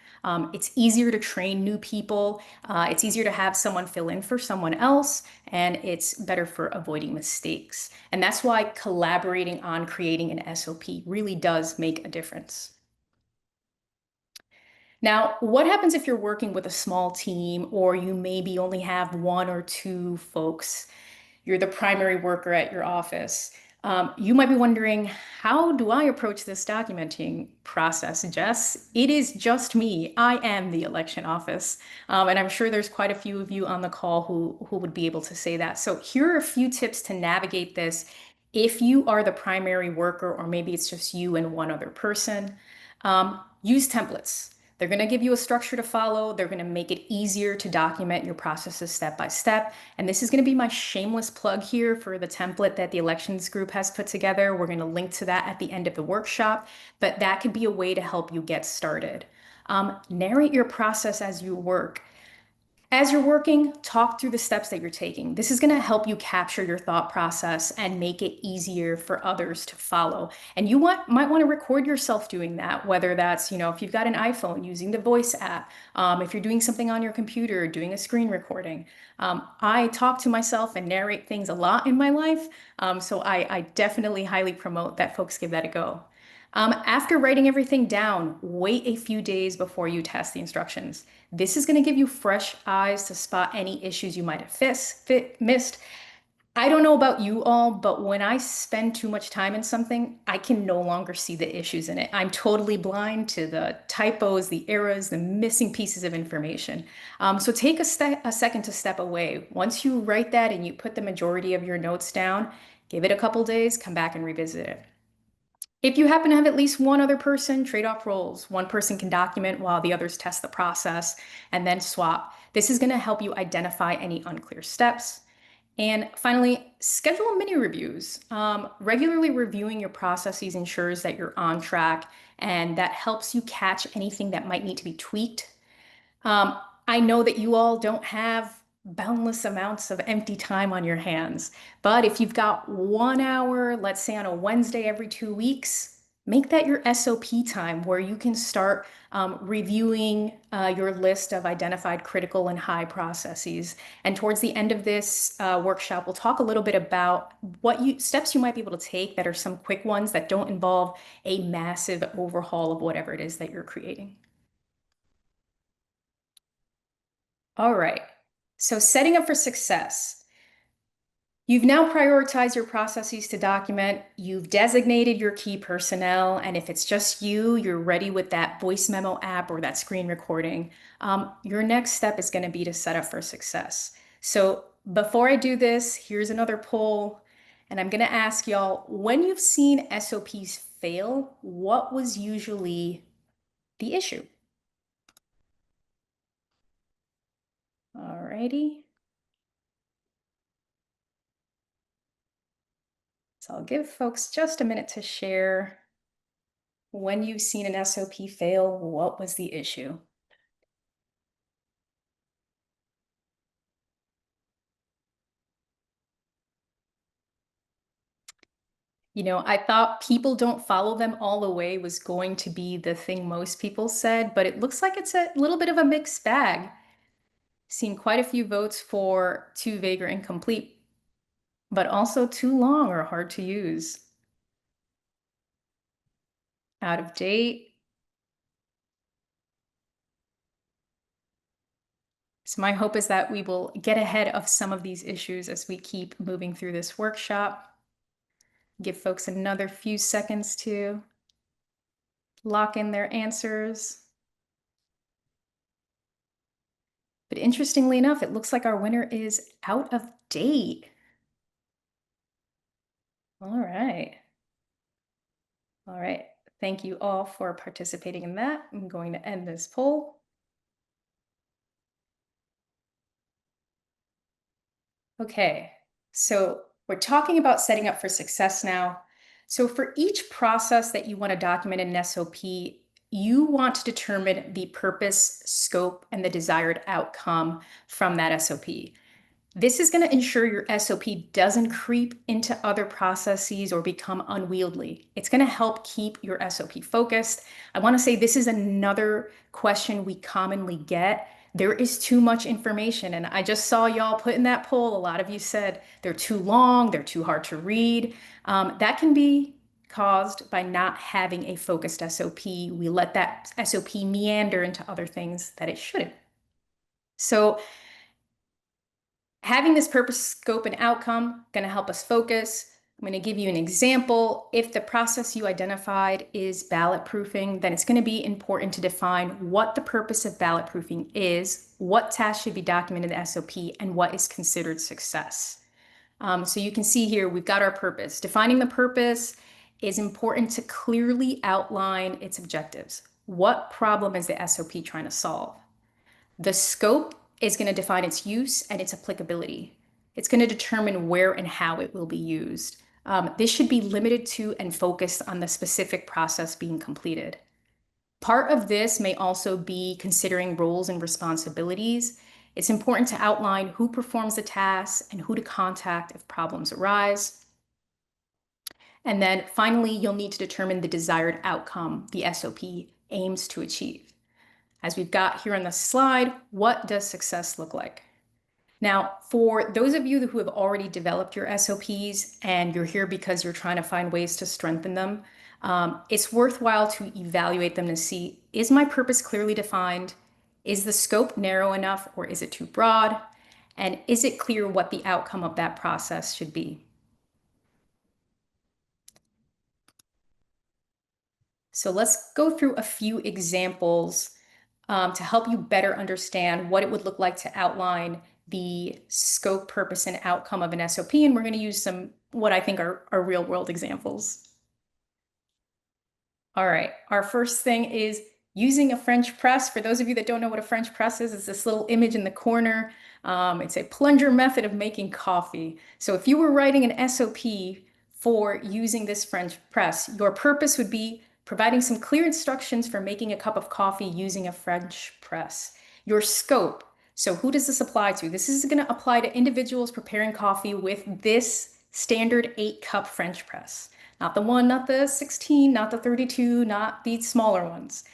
It's easier to train new people. It's easier to have someone fill in for someone else, and it's better for avoiding mistakes. And that's why collaborating on creating an SOP really does make a difference. Now, what happens if you're working with a small team or you maybe only have one or two folks? You're the primary worker at your office. You might be wondering, how do I approach this documenting process, Jess? It is just me. I am the election office. And I'm sure there's quite a few of you on the call who would be able to say that. So here are a few tips to navigate this if you are the primary worker, or maybe it's just you and one other person. Use templates. They're going to give you a structure to follow. They're going to make it easier to document your processes step by step. And this is going to be my shameless plug here for the template that the elections group has put together. We're going to link to that at the end of the workshop, but that could be a way to help you get started. Narrate your process as you work. As you're working, talk through the steps that you're taking. This is going to help you capture your thought process and make it easier for others to follow. And you might want to record yourself doing that, whether that's, if you've got an iPhone, using the voice app, if you're doing something on your computer, doing a screen recording. I talk to myself and narrate things a lot in my life, so I definitely highly promote that folks give that a go. After writing everything down, wait a few days before you test the instructions. This is going to give you fresh eyes to spot any issues you might have missed. I don't know about you all, but when I spend too much time in something, I can no longer see the issues in it. I'm totally blind to the typos, the errors, the missing pieces of information. So take a second to step away. Once you write that and you put the majority of your notes down, give it a couple days, come back and revisit it. If you happen to have at least one other person, trade off roles. One person can document while the others test the process and then swap. This is going to help you identify any unclear steps. And finally, schedule mini reviews. Regularly reviewing your processes ensures that you're on track, and that helps you catch anything that might need to be tweaked. Um, I know that you all don't have boundless amounts of empty time on your hands, but if you've got 1 hour, let's say on a Wednesday every 2 weeks, make that your SOP time where you can start reviewing your list of identified critical and high processes. And towards the end of this workshop, we'll talk a little bit about steps you might be able to take that are some quick ones that don't involve a massive overhaul of whatever it is that you're creating. All right, so setting up for success. You've now prioritized your processes to document, you've designated your key personnel, and if it's just you, you're ready with that voice memo app or that screen recording. Your next step is gonna be to set up for success. So before I do this, here's another poll, and I'm gonna ask y'all, when you've seen SOPs fail, what was usually the issue? All righty. So I'll give folks just a minute to share. When you've seen an SOP fail, what was the issue? You know, I thought people don't follow them all the way was going to be the thing most people said, but it looks like it's a little bit of a mixed bag. Seen quite a few votes for too vague or incomplete, but also too long or hard to use. Out of date. So my hope is that we will get ahead of some of these issues as we keep moving through this workshop. Give folks another few seconds to lock in their answers. But interestingly enough, it looks like our winner is out of date. All right. All right. Thank you all for participating in that. I'm going to end this poll. Okay, so we're talking about setting up for success now. So for each process that you want to document in an SOP, you want to determine the purpose, scope, and the desired outcome from that SOP. This is going to ensure your SOP doesn't creep into other processes or become unwieldy. It's going to help keep your SOP focused. I want to say this is another question we commonly get. There is too much information, and I just saw y'all put in that poll. A lot of you said they're too long, they're too hard to read. That can be caused by not having a focused SOP. We let that SOP meander into other things that it shouldn't. So having this purpose, scope, and outcome going to help us focus. I'm going to give you an example. If the process you identified is ballot proofing, then it's going to be important to define what the purpose of ballot proofing is, what tasks should be documented in the SOP, and what is considered success. So you can see here, we've got our purpose. Defining the purpose is important to clearly outline its objectives. What problem is the SOP trying to solve? The scope is going to define its use and its applicability. It's going to determine where and how it will be used. This should be limited to and focused on the specific process being completed. Part of this may also be considering roles and responsibilities. It's important to outline who performs the tasks and who to contact if problems arise. And then finally, you'll need to determine the desired outcome the SOP aims to achieve. As we've got here on the slide, what does success look like? Now, for those of you who have already developed your SOPs and you're here because you're trying to find ways to strengthen them, it's worthwhile to evaluate them to see, is my purpose clearly defined? Is the scope narrow enough or is it too broad? And is it clear what the outcome of that process should be? So let's go through a few examples to help you better understand what it would look like to outline the scope, purpose, and outcome of an SOP. And we're going to use some what I think are real world examples. All right, our first thing is using a French press. For those of you that don't know what a French press is, it's this little image in the corner. It's a plunger method of making coffee. So if you were writing an SOP for using this French press, your purpose would be providing some clear instructions for making a cup of coffee using a French press. Your scope. So who does this apply to? This is going to apply to individuals preparing coffee with this standard 8-cup French press. Not the one, not the 16, not the 32, not the smaller ones.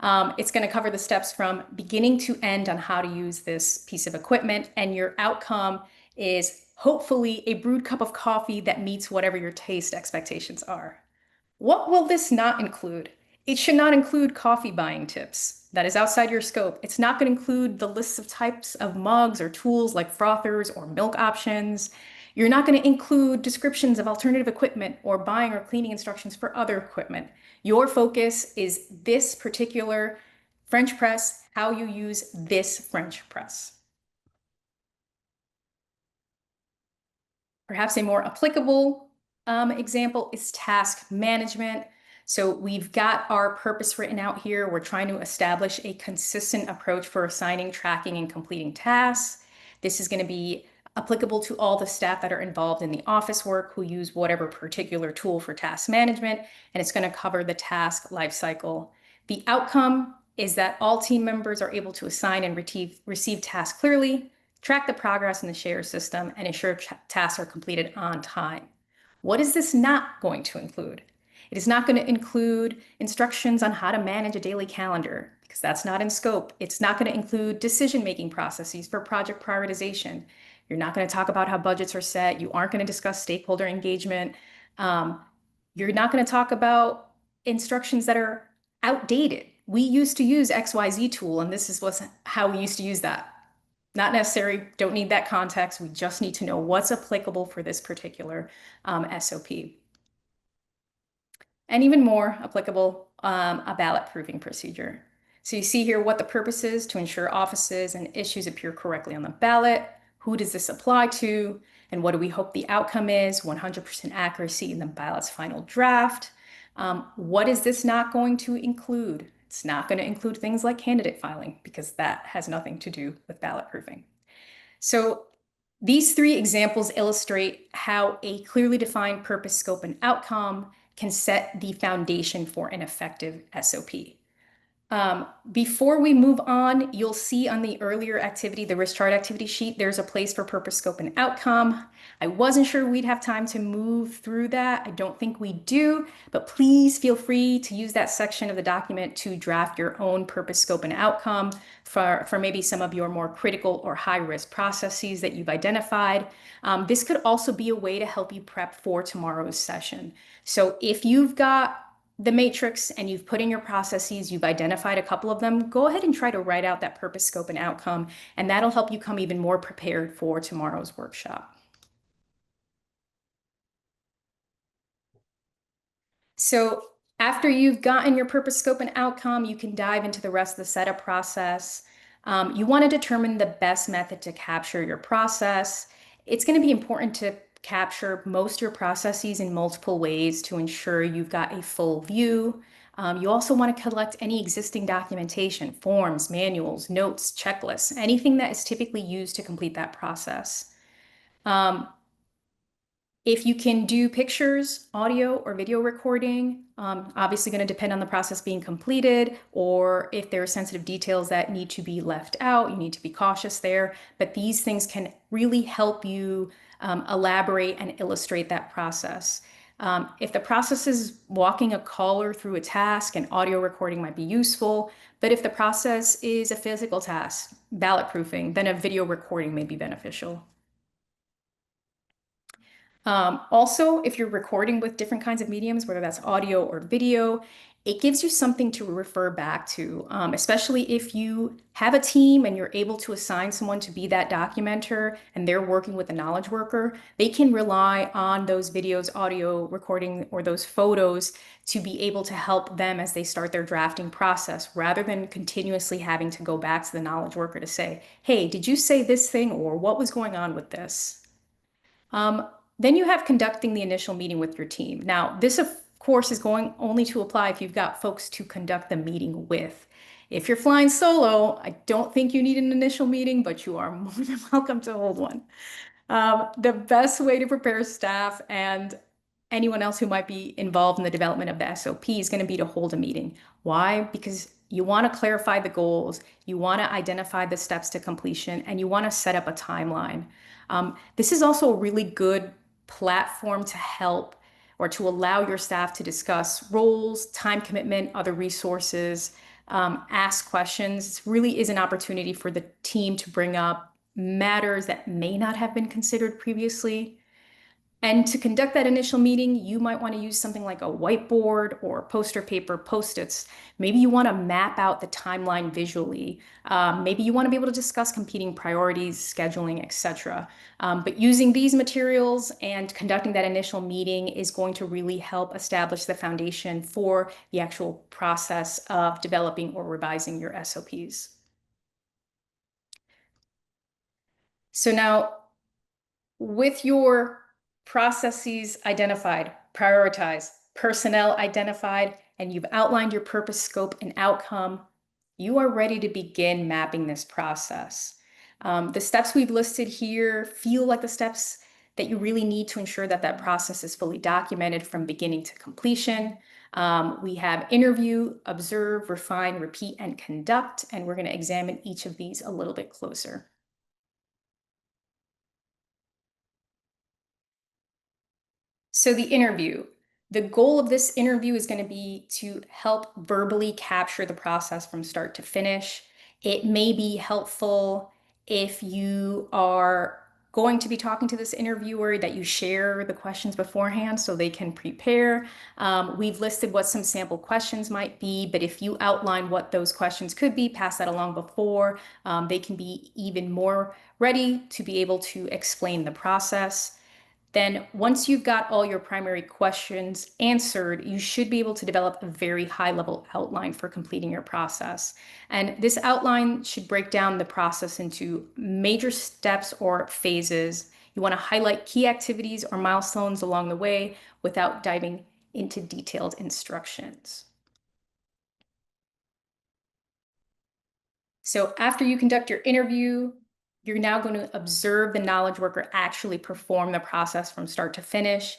It's going to cover the steps from beginning to end on how to use this piece of equipment, and your outcome is hopefully a brewed cup of coffee that meets whatever your taste expectations are. What will this not include? It should not include coffee buying tips. That is outside your scope. It's not going to include the lists of types of mugs or tools like frothers or milk options. You're not going to include descriptions of alternative equipment or buying or cleaning instructions for other equipment. Your focus is this particular French press, how you use this French press. Perhaps a more applicable example is task management. So we've got our purpose written out here. We're trying to establish a consistent approach for assigning, tracking, and completing tasks. This is going to be applicable to all the staff that are involved in the office work who use whatever particular tool for task management, and it's going to cover the task lifecycle. The outcome is that all team members are able to assign and receive tasks clearly, track the progress in the share system, and ensure tasks are completed on time. What is this not going to include? It is not going to include instructions on how to manage a daily calendar because that's not in scope. It's not going to include decision-making processes for project prioritization. You're not going to talk about how budgets are set. You aren't going to discuss stakeholder engagement. You're not going to talk about instructions that are outdated. We used to use XYZ tool, and this was how we used to use that. Not necessary, don't need that context. We just need to know what's applicable for this particular SOP. And even more applicable, a ballot proofing procedure. So you see here what the purpose is: to ensure offices and issues appear correctly on the ballot. Who does this apply to? And what do we hope the outcome is? 100% accuracy in the ballot's final draft. What is this not going to include? It's not going to include things like candidate filing because that has nothing to do with ballot proofing. So these 3 examples illustrate how a clearly defined purpose, scope, and outcome can set the foundation for an effective SOP. Before we move on, you'll see on the earlier activity, the risk chart activity sheet, there's a place for purpose, scope, and outcome. I wasn't sure we'd have time to move through that. I don't think we do, but please feel free to use that section of the document to draft your own purpose, scope, and outcome for maybe some of your more critical or high-risk processes that you've identified. This could also be a way to help you prep for tomorrow's session. So if you've got the matrix and you've put in your processes, you've identified a couple of them, go ahead and try to write out that purpose, scope, and outcome, and that'll help you come even more prepared for tomorrow's workshop. So after you've gotten your purpose, scope, and outcome, you can dive into the rest of the setup process. You want to determine the best method to capture your process. It's going to be important to capture most of your processes in multiple ways to ensure you've got a full view. You also want to collect any existing documentation, forms, manuals, notes, checklists, anything that is typically used to complete that process. If you can do pictures, audio, or video recording, obviously going to depend on the process being completed, or if there are sensitive details that need to be left out, you need to be cautious there. But these things can really help you elaborate and illustrate that process. If the process is walking a caller through a task, an audio recording might be useful. But if the process is a physical task, ballot proofing, then a video recording may be beneficial. Also, if you're recording with different kinds of mediums, whether that's audio or video, it gives you something to refer back to, especially if you have a team and you're able to assign someone to be that documenter and they're working with a knowledge worker. They can rely on those videos, audio recording, or those photos to be able to help them as they start their drafting process, rather than continuously having to go back to the knowledge worker to say, hey, did you say this thing, or what was going on with this? Then you have conducting the initial meeting with your team. Now, this of course is going only to apply if you've got folks to conduct the meeting with. If you're flying solo, I don't think you need an initial meeting, but you are more than welcome to hold one. The best way to prepare staff and anyone else who might be involved in the development of the SOP is going to be to hold a meeting. Why? Because you want to clarify the goals, you want to identify the steps to completion, and you want to set up a timeline. This is also a really good platform to help or to allow your staff to discuss roles, time commitment, other resources, ask questions. This really is an opportunity for the team to bring up matters that may not have been considered previously. And to conduct that initial meeting, you might want to use something like a whiteboard or poster paper, post-its. Maybe you want to map out the timeline visually. Maybe you want to be able to discuss competing priorities, scheduling, etc. But using these materials and conducting that initial meeting is going to really help establish the foundation for the actual process of developing or revising your SOPs. So now, with your processes identified, prioritized, personnel identified, and you've outlined your purpose, scope, and outcome, you are ready to begin mapping this process. The steps we've listed here feel like the steps that you really need to ensure that that process is fully documented from beginning to completion. We have interview, observe, refine, repeat, and conduct, and we're going to examine each of these a little bit closer. So the interview, the goal of this interview is going to be to help verbally capture the process from start to finish. It may be helpful if you are going to be talking to this interviewer that you share the questions beforehand so they can prepare. We've listed what some sample questions might be, but if you outline what those questions could be, pass that along before, they can be even more ready to be able to explain the process. Then once you've got all your primary questions answered, you should be able to develop a very high-level outline for completing your process. And this outline should break down the process into major steps or phases. You want to highlight key activities or milestones along the way without diving into detailed instructions. So after you conduct your interview, you're now going to observe the knowledge worker actually perform the process from start to finish.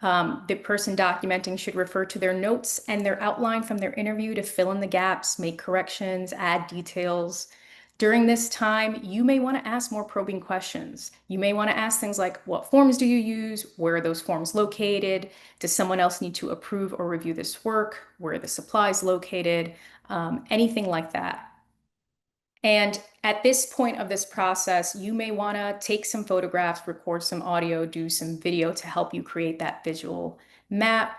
The person documenting should refer to their notes and their outline from their interview to fill in the gaps, make corrections, add details. During this time, you may want to ask more probing questions. You may want to ask things like, what forms do you use? Where are those forms located? Does someone else need to approve or review this work? Where are the supplies located? Anything like that. And at this point of this process, you may want to take some photographs, record some audio, do some video to help you create that visual map.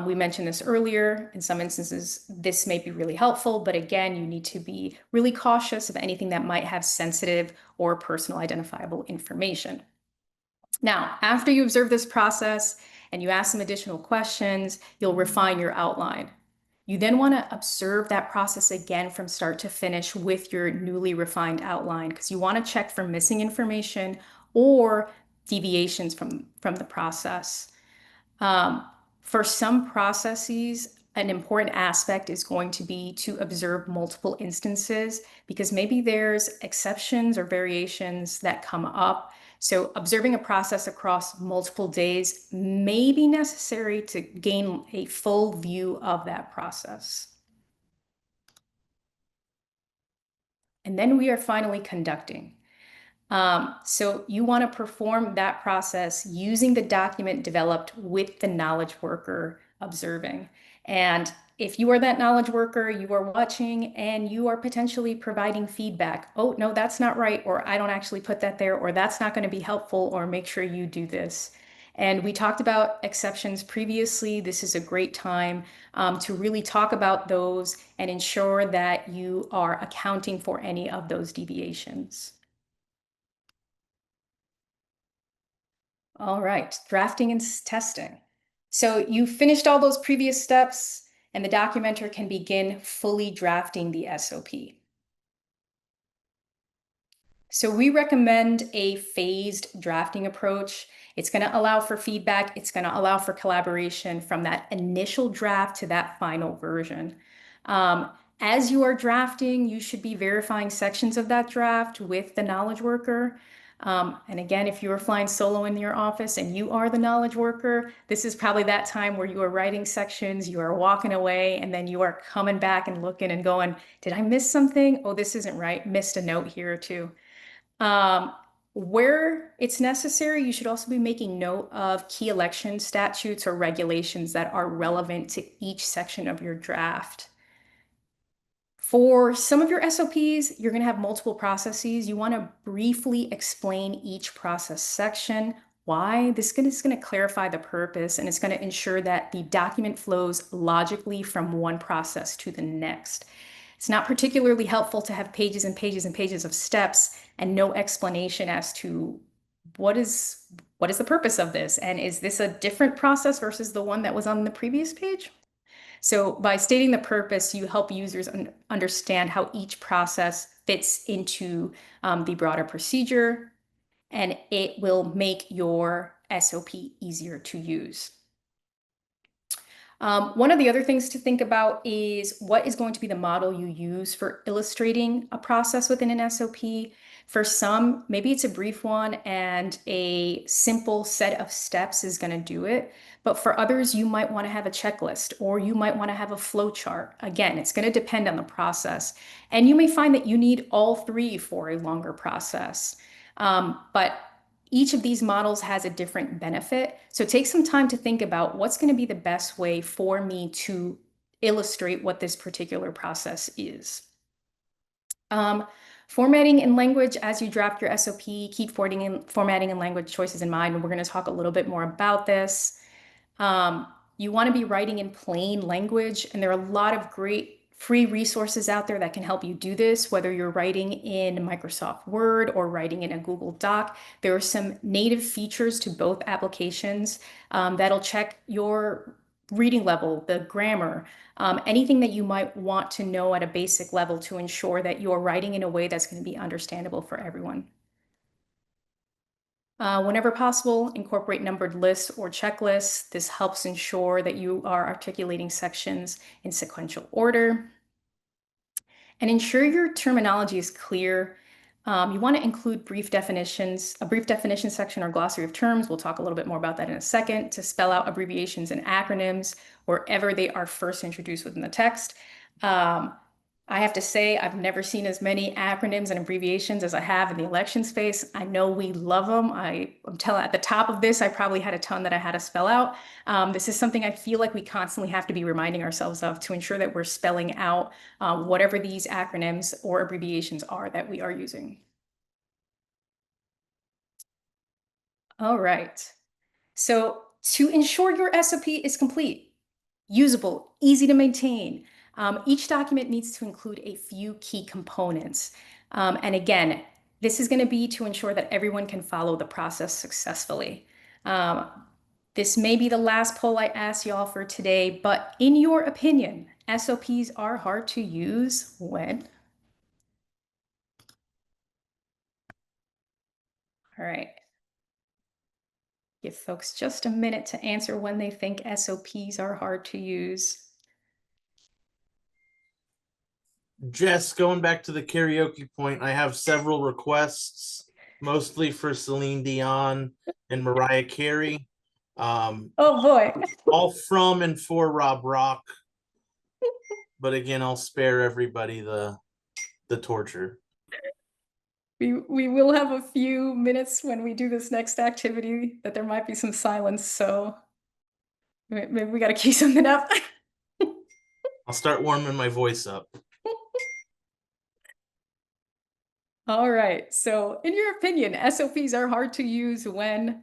We mentioned this earlier. In some instances, this may be really helpful, but again, you need to be really cautious of anything that might have sensitive or personal identifiable information. Now, after you observe this process and you ask some additional questions, you'll refine your outline. You then want to observe that process again from start to finish with your newly refined outline, because you want to check for missing information or deviations from the process. For some processes, an important aspect is going to be to observe multiple instances, because maybe there's exceptions or variations that come up. So observing a process across multiple days may be necessary to gain a full view of that process. And then we are finally conducting. So you want to perform that process using the document developed with the knowledge worker observing. And if you are that knowledge worker, you are watching and you are potentially providing feedback. Oh, no, that's not right. Or I don't actually put that there, or that's not going to be helpful, or make sure you do this. And we talked about exceptions previously. This is a great time to really talk about those and ensure that you are accounting for any of those deviations. All right, drafting and testing. So you finished all those previous steps, and the documenter can begin fully drafting the SOP. So we recommend a phased drafting approach. It's going to allow for feedback. It's going to allow for collaboration from that initial draft to that final version. As you are drafting, you should be verifying sections of that draft with the knowledge worker. And again, if you are flying solo in your office and you are the knowledge worker, this is probably that time where you are writing sections, you are walking away, and then you are coming back and looking and going, did I miss something? Oh, this isn't right. Missed a note here or two. Where it's necessary, you should also be making note of key election statutes or regulations that are relevant to each section of your draft. For some of your SOPs, you're going to have multiple processes. You want to briefly explain each process section. Why? This is going to clarify the purpose, and it's going to ensure that the document flows logically from one process to the next. It's not particularly helpful to have pages and pages and pages of steps and no explanation as to what is the purpose of this, and is this a different process versus the one that was on the previous page? So by stating the purpose, you help users understand how each process fits into the broader procedure, and it will make your SOP easier to use. One of the other things to think about is what is going to be the model you use for illustrating a process within an SOP. For some, maybe it's a brief one and a simple set of steps is going to do it. But for others, you might want to have a checklist or you might want to have a flow chart. Again, it's going to depend on the process. And you may find that you need all three for a longer process. But each of these models has a different benefit. So take some time to think about what's going to be the best way for me to illustrate what this particular process is. Formatting in language as you draft your SOP, keep formatting and language choices in mind. And we're going to talk a little bit more about this. You want to be writing in plain language, and there are a lot of great free resources out there that can help you do this, whether you're writing in Microsoft Word or writing in a Google Doc. There are some native features to both applications that'll check your reading level, the grammar, anything that you might want to know at a basic level to ensure that you're writing in a way that's going to be understandable for everyone. Whenever possible, incorporate numbered lists or checklists. This helps ensure that you are articulating sections in sequential order. And ensure your terminology is clear. You want to include brief definitions, a brief definition section or glossary of terms. We'll talk a little bit more about that in a second, to spell out abbreviations and acronyms wherever they are first introduced within the text. I have to say, I've never seen as many acronyms and abbreviations as I have in the election space. I know we love them. I'm telling, at the top of this, I probably had a ton that I had to spell out. This is something I feel like we constantly have to be reminding ourselves of to ensure that we're spelling out whatever these acronyms or abbreviations are that we are using. All right. So to ensure your SOP is complete, usable, easy to maintain, each document needs to include a few key components. And again, this is going to be to ensure that everyone can follow the process successfully. This may be the last poll I ask y'all for today, but in your opinion, SOPs are hard to use when? All right. Give folks just a minute to answer when they think SOPs are hard to use. Jess, going back to the karaoke point, I have several requests, mostly for Celine Dion and Mariah Carey. Oh boy. All from and for Rob Rock. But again, I'll spare everybody the torture. We will have a few minutes when we do this next activity that there might be some silence, so maybe we got to key something up. I'll start warming my voice up. All right. So in your opinion, SOPs are hard to use when?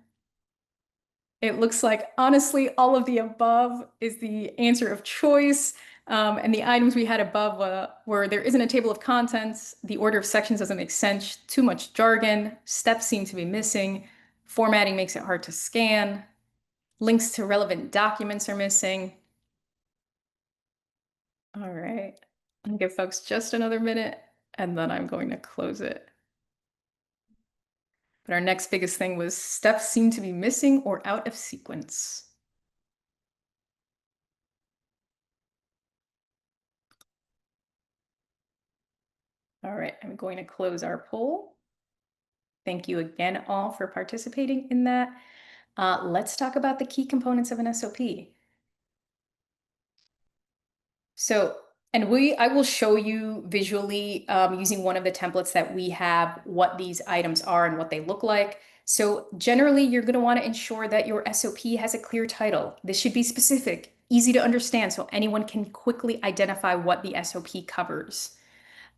It looks like, honestly, all of the above is the answer of choice. And the items we had above were there isn't a table of contents, the order of sections doesn't make sense, too much jargon, steps seem to be missing, formatting makes it hard to scan, links to relevant documents are missing. All right, I'm gonna give folks just another minute and then I'm going to close it. But our next biggest thing was steps seem to be missing or out of sequence. All right, I'm going to close our poll. Thank you again all for participating in that. Let's talk about the key components of an SOP. So, and I will show you visually using one of the templates that we have what these items are and what they look like. So generally, you're going to want to ensure that your SOP has a clear title. This should be specific, easy to understand, so anyone can quickly identify what the SOP covers.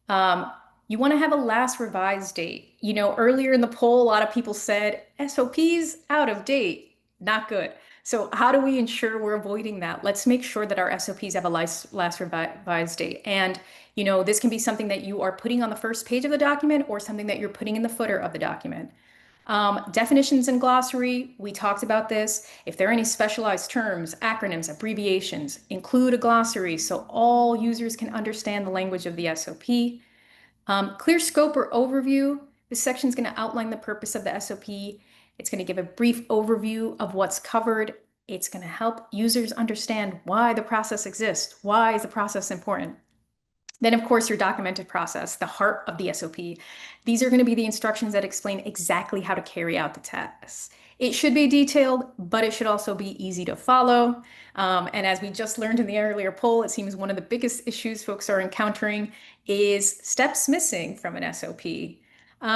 You want to have a last revised date. You know, earlier in the poll, a lot of people said SOPs out of date, not good. So how do we ensure we're avoiding that? Let's make sure that our SOPs have a last revised date. And, you know, this can be something that you are putting on the first page of the document or something that you're putting in the footer of the document. Definitions and glossary, we talked about this. If there are any specialized terms, acronyms, abbreviations, include a glossary so all users can understand the language of the SOP. Clear scope or overview. This section is going to outline the purpose of the SOP. It's going to give a brief overview of what's covered. It's going to help users understand why the process exists. Why is the process important? Then, of course, your documented process, the heart of the SOP. These are going to be the instructions that explain exactly how to carry out the tasks. It should be detailed, but it should also be easy to follow. And as we just learned in the earlier poll, it seems one of the biggest issues folks are encountering is steps missing from an SOP.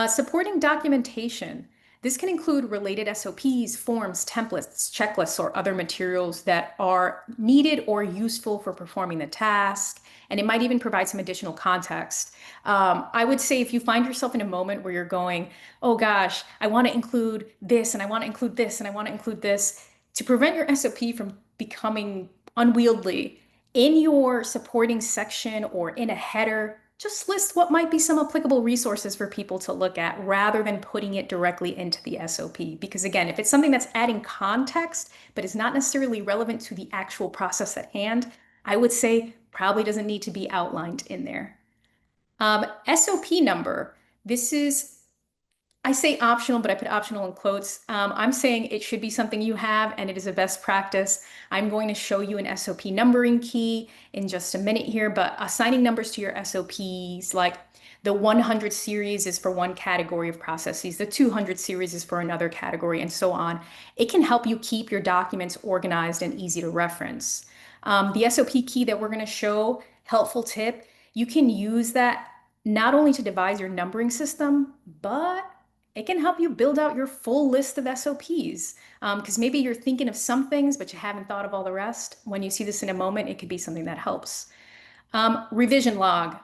Supporting documentation. This can include related SOPs, forms, templates, checklists, or other materials that are needed or useful for performing the task. And it might even provide some additional context. I would say if you find yourself in a moment where you're going, oh gosh, I want to include this, and I want to include this, and I want to include this, to prevent your SOP from becoming unwieldy, in your supporting section or in a header, just list what might be some applicable resources for people to look at rather than putting it directly into the SOP. Because again, if it's something that's adding context, but is not necessarily relevant to the actual process at hand, I would say probably doesn't need to be outlined in there. SOP number. This is, I say optional, but I put optional in quotes. I'm saying it should be something you have, and it is a best practice. I'm going to show you an SOP numbering key in just a minute here, but assigning numbers to your SOPs, like the 100 series is for one category of processes, the 200 series is for another category, and so on. It can help you keep your documents organized and easy to reference. The SOP key that we're going to show, helpful tip, you can use that not only to devise your numbering system, but it can help you build out your full list of SOPs. Because maybe you're thinking of some things, but you haven't thought of all the rest. When you see this in a moment, it could be something that helps. Revision log,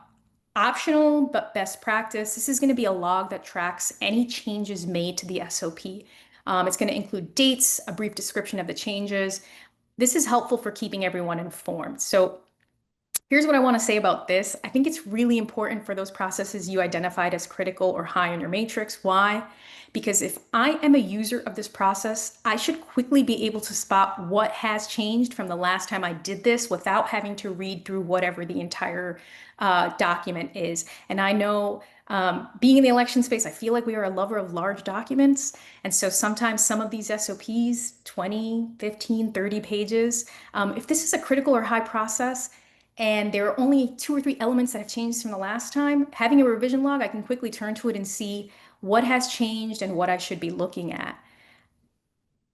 optional, but best practice. This is going to be a log that tracks any changes made to the SOP. It's going to include dates, a brief description of the changes. This is helpful for keeping everyone informed. So here's what I want to say about this. I think it's really important for those processes you identified as critical or high on your matrix. Why? Because if I am a user of this process, I should quickly be able to spot what has changed from the last time I did this without having to read through whatever the entire document is. And I know being in the election space, I feel like we are a lover of large documents. And so sometimes some of these SOPs, 20, 15, 30 pages, if this is a critical or high process, and there are only 2 or 3 elements that have changed from the last time, having a revision log, I can quickly turn to it and see what has changed and what I should be looking at.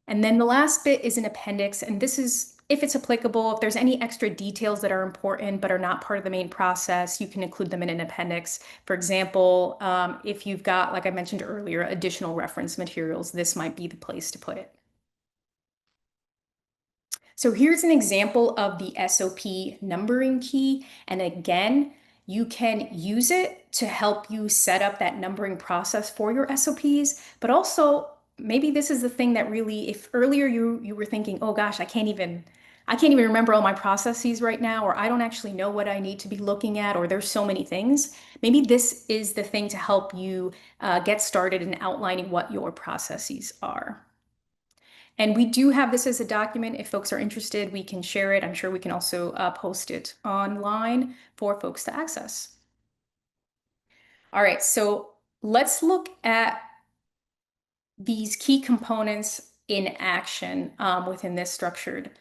And then the last bit is an appendix, and this is if it's applicable, if there's any extra details that are important but are not part of the main process, you can include them in an appendix. For example, if you've got, like I mentioned earlier, additional reference materials, this might be the place to put it. So here's an example of the SOP numbering key. And again, you can use it to help you set up that numbering process for your SOPs, but also maybe this is the thing that really, if earlier you were thinking, oh gosh, I can't even remember all my processes right now, or I don't actually know what I need to be looking at, or there's so many things. Maybe this is the thing to help you get started in outlining what your processes are. And we do have this as a document. If folks are interested, we can share it. I'm sure we can also post it online for folks to access. All right, so let's look at these key components in action within this structured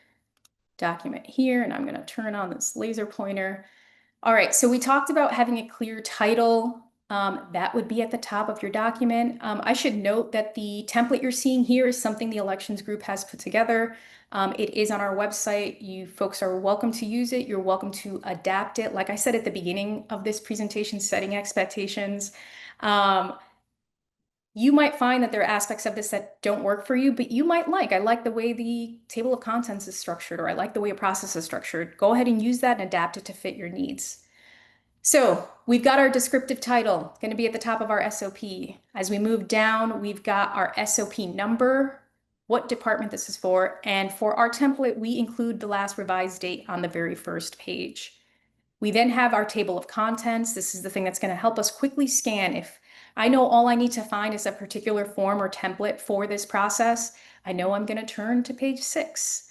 document here. And I'm going to turn on this laser pointer. All right, so we talked about having a clear title. That would be at the top of your document. I should note that the template you're seeing here is something the elections group has put together. It is on our website. You folks are welcome to use it. You're welcome to adapt it. Like I said at the beginning of this presentation, setting expectations. You might find that there are aspects of this that don't work for you, but you might I like the way the table of contents is structured, or I like the way a process is structured. Go ahead and use that and adapt it to fit your needs. So we've got our descriptive title going to be at the top of our SOP. As we move down, we've got our SOP number, what department this is for, and for our template, we include the last revised date on the very first page. We then have our table of contents. This is the thing that's going to help us quickly scan. If I know all I need to find is a particular form or template for this process, I know I'm going to turn to page 6.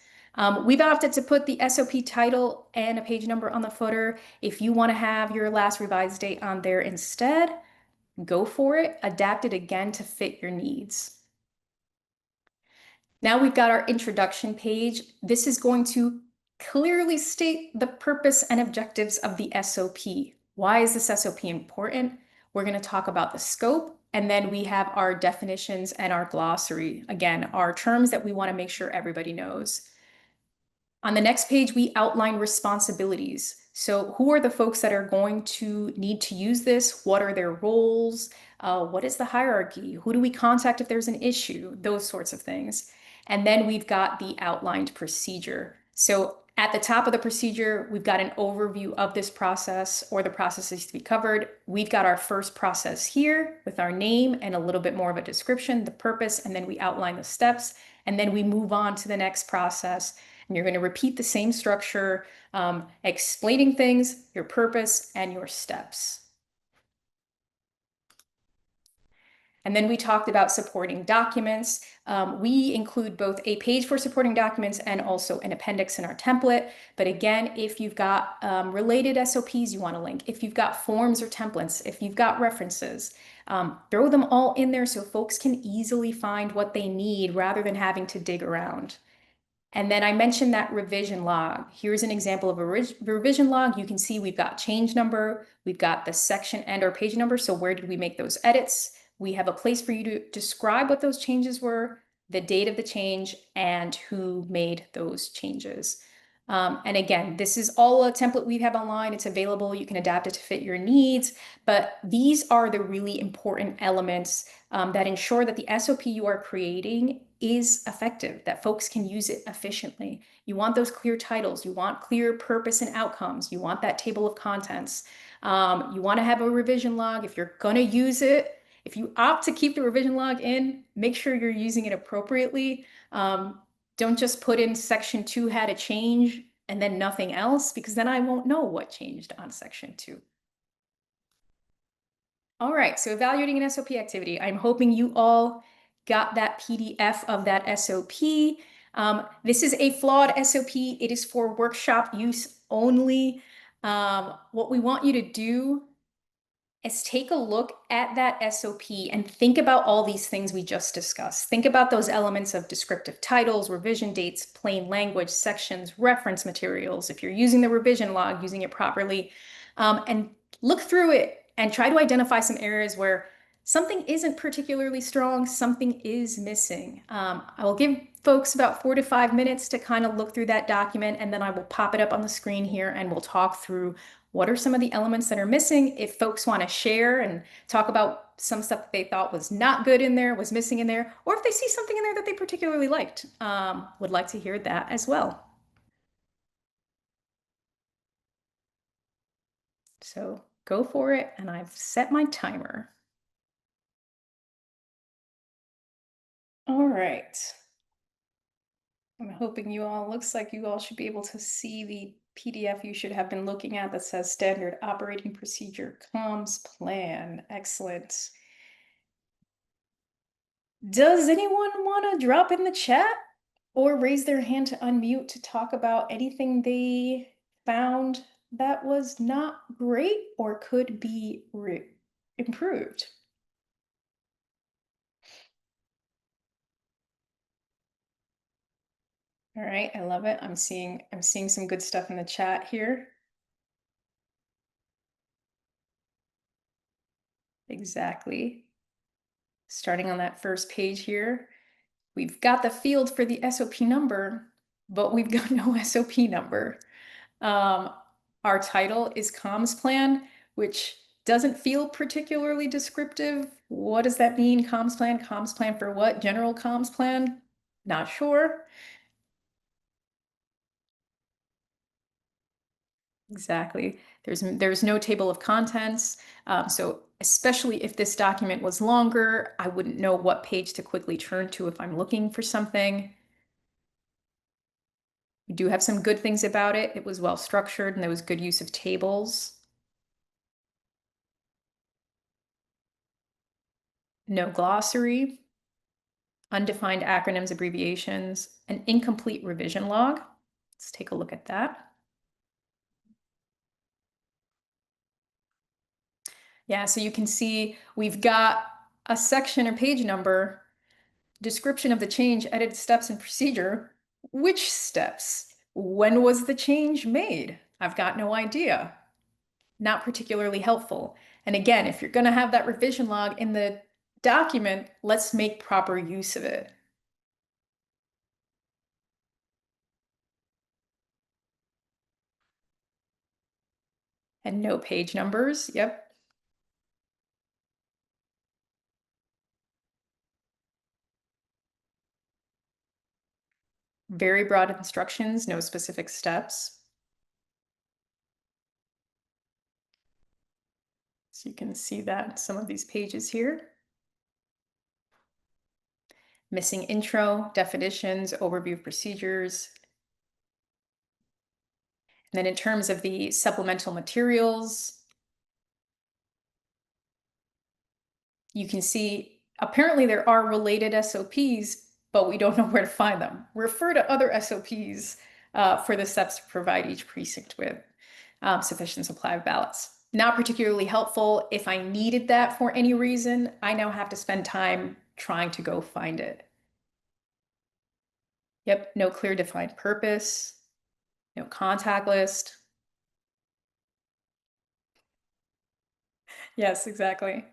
We've opted to put the SOP title and a page number on the footer. If you want to have your last revised date on there instead, go for it. Adapt it again to fit your needs. Now we've got our introduction page. This is going to clearly state the purpose and objectives of the SOP. Why is this SOP important? We're going to talk about the scope, and then we have our definitions and our glossary. Again, our terms that we want to make sure everybody knows. On the next page, we outline responsibilities. So who are the folks that are going to need to use this? What are their roles? What is the hierarchy? Who do we contact if there's an issue? Those sorts of things. And then we've got the outlined procedure. So at the top of the procedure, we've got an overview of this process or the processes to be covered. We've got our first process here with our name and a little bit more of a description, the purpose, and then we outline the steps. And then we move on to the next process. And you're going to repeat the same structure, explaining things, your purpose, and your steps. And then we talked about supporting documents. We include both a page for supporting documents and also an appendix in our template. But again, if you've got related SOPs you want to link, if you've got forms or templates, if you've got references, throw them all in there so folks can easily find what they need rather than having to dig around. And then I mentioned that revision log. Here's an example of a revision log. You can see we've got change number, we've got the section and our page number. So where did we make those edits? We have a place for you to describe what those changes were, the date of the change, and who made those changes. And again, this is all a template we have online. It's available. You can adapt it to fit your needs. But these are the really important elements that ensure that the SOP you are creating is effective, that folks can use it efficiently. You want those clear titles. You want clear purpose and outcomes. You want that table of contents. You want to have a revision log. If you're going to use it, if you opt to keep the revision log in, make sure you're using it appropriately. Don't just put in section 2 had a change and then nothing else, because then I won't know what changed on section 2. All right, so evaluating an SOP activity. I'm hoping you all got that PDF of that SOP. This is a flawed SOP. It is for workshop use only. What we want you to do is take a look at that SOP and think about all these things we just discussed. Think about those elements of descriptive titles, revision dates, plain language, sections, reference materials. If you're using the revision log, using it properly, and look through it and try to identify some areas where something isn't particularly strong, something is missing. I will give folks about 4 to 5 minutes to kind of look through that document, and then I will pop it up on the screen here and we'll talk through what are some of the elements that are missing. If folks want to share and talk about some stuff that they thought was not good in there, was missing in there, or if they see something in there that they particularly liked, would like to hear that as well. So go for it, and I've set my timer. All right. I'm hoping you all, looks like you all should be able to see the PDF you should have been looking at that says Standard Operating Procedure Comms Plan. Excellent. Does anyone want to drop in the chat or raise their hand to unmute to talk about anything they found that was not great or could be improved? All right, I love it. I'm seeing some good stuff in the chat here. Exactly. Starting on that first page here, we've got the field for the SOP number, but we've got no SOP number. Our title is Comms Plan, which doesn't feel particularly descriptive. What does that mean? Comms Plan? Comms Plan for what? General Comms Plan? Not sure. Exactly. There's no table of contents. So especially if this document was longer, I wouldn't know what page to quickly turn to if I'm looking for something. We do have some good things about it. It was well structured and there was good use of tables. No glossary, undefined acronyms, abbreviations, an incomplete revision log. Let's take a look at that. Yeah, so you can see we've got a section or page number, description of the change, edited steps and procedure. Which steps? When was the change made? I've got no idea. Not particularly helpful. And again, if you're going to have that revision log in the document, let's make proper use of it. And no page numbers. Yep. Very broad instructions, no specific steps. So you can see that some of these pages here. Missing intro, definitions, overview of procedures. And then in terms of the supplemental materials, you can see apparently there are related SOPs, but we don't know where to find them. Refer to other SOPs for the steps to provide each precinct with sufficient supply of ballots. Not particularly helpful. If I needed that for any reason, I now have to spend time trying to go find it. Yep, no clear defined purpose, no contact list. Yes, exactly.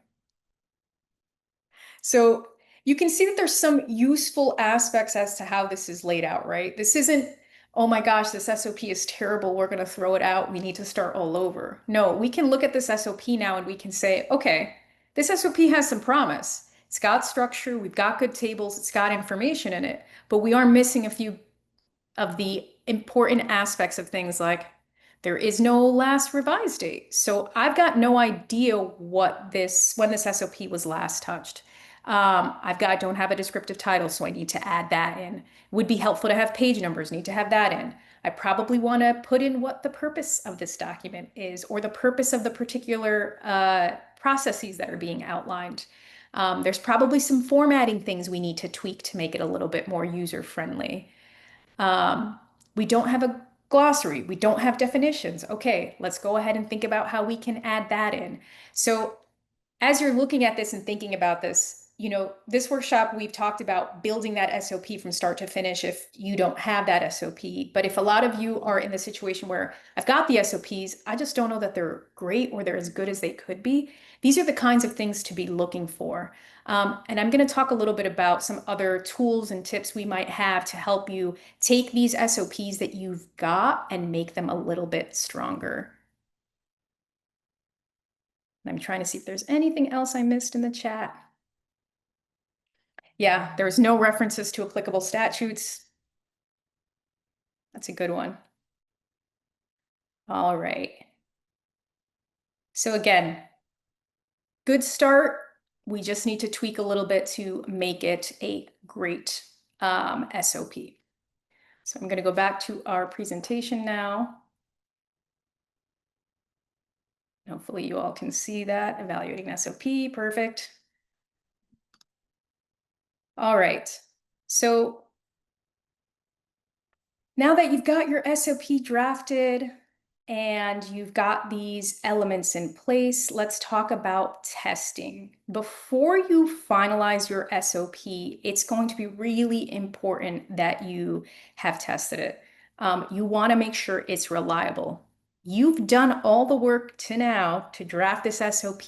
So you can see that there's some useful aspects as to how this is laid out, right? This isn't, oh my gosh, this SOP is terrible. We're going to throw it out. We need to start all over. No, we can look at this SOP now and we can say, okay, this SOP has some promise. It's got structure. We've got good tables. It's got information in it, but we are missing a few of the important aspects of things like there is no last revised date. So I've got no idea when this SOP was last touched. Don't have a descriptive title, so I need to add that in. Would be helpful to have page numbers, need to have that in. I probably want to put in what the purpose of this document is or the purpose of the particular processes that are being outlined. There's probably some formatting things we need to tweak to make it a little bit more user-friendly. We don't have a glossary. We don't have definitions. Okay, let's go ahead and think about how we can add that in. So as you're looking at this and thinking about this, this workshop, we've talked about building that SOP from start to finish if you don't have that SOP. But if a lot of you are in the situation where I've got the SOPs, I just don't know that they're great or they're as good as they could be, these are the kinds of things to be looking for. And I'm going to talk a little bit about some other tools and tips we might have to help you take these SOPs that you've got and make them a little bit stronger. I'm trying to see if there's anything else I missed in the chat. Yeah, there's no references to applicable statutes. That's a good one. All right. So again, good start. We just need to tweak a little bit to make it a great SOP. So I'm going to go back to our presentation now. Hopefully you all can see that. Evaluating SOP, perfect. All right, so now that you've got your SOP drafted and you've got these elements in place, let's talk about testing. Before you finalize your SOP, it's going to be really important that you have tested it. You want to make sure it's reliable. You've done all the work to now to draft this SOP.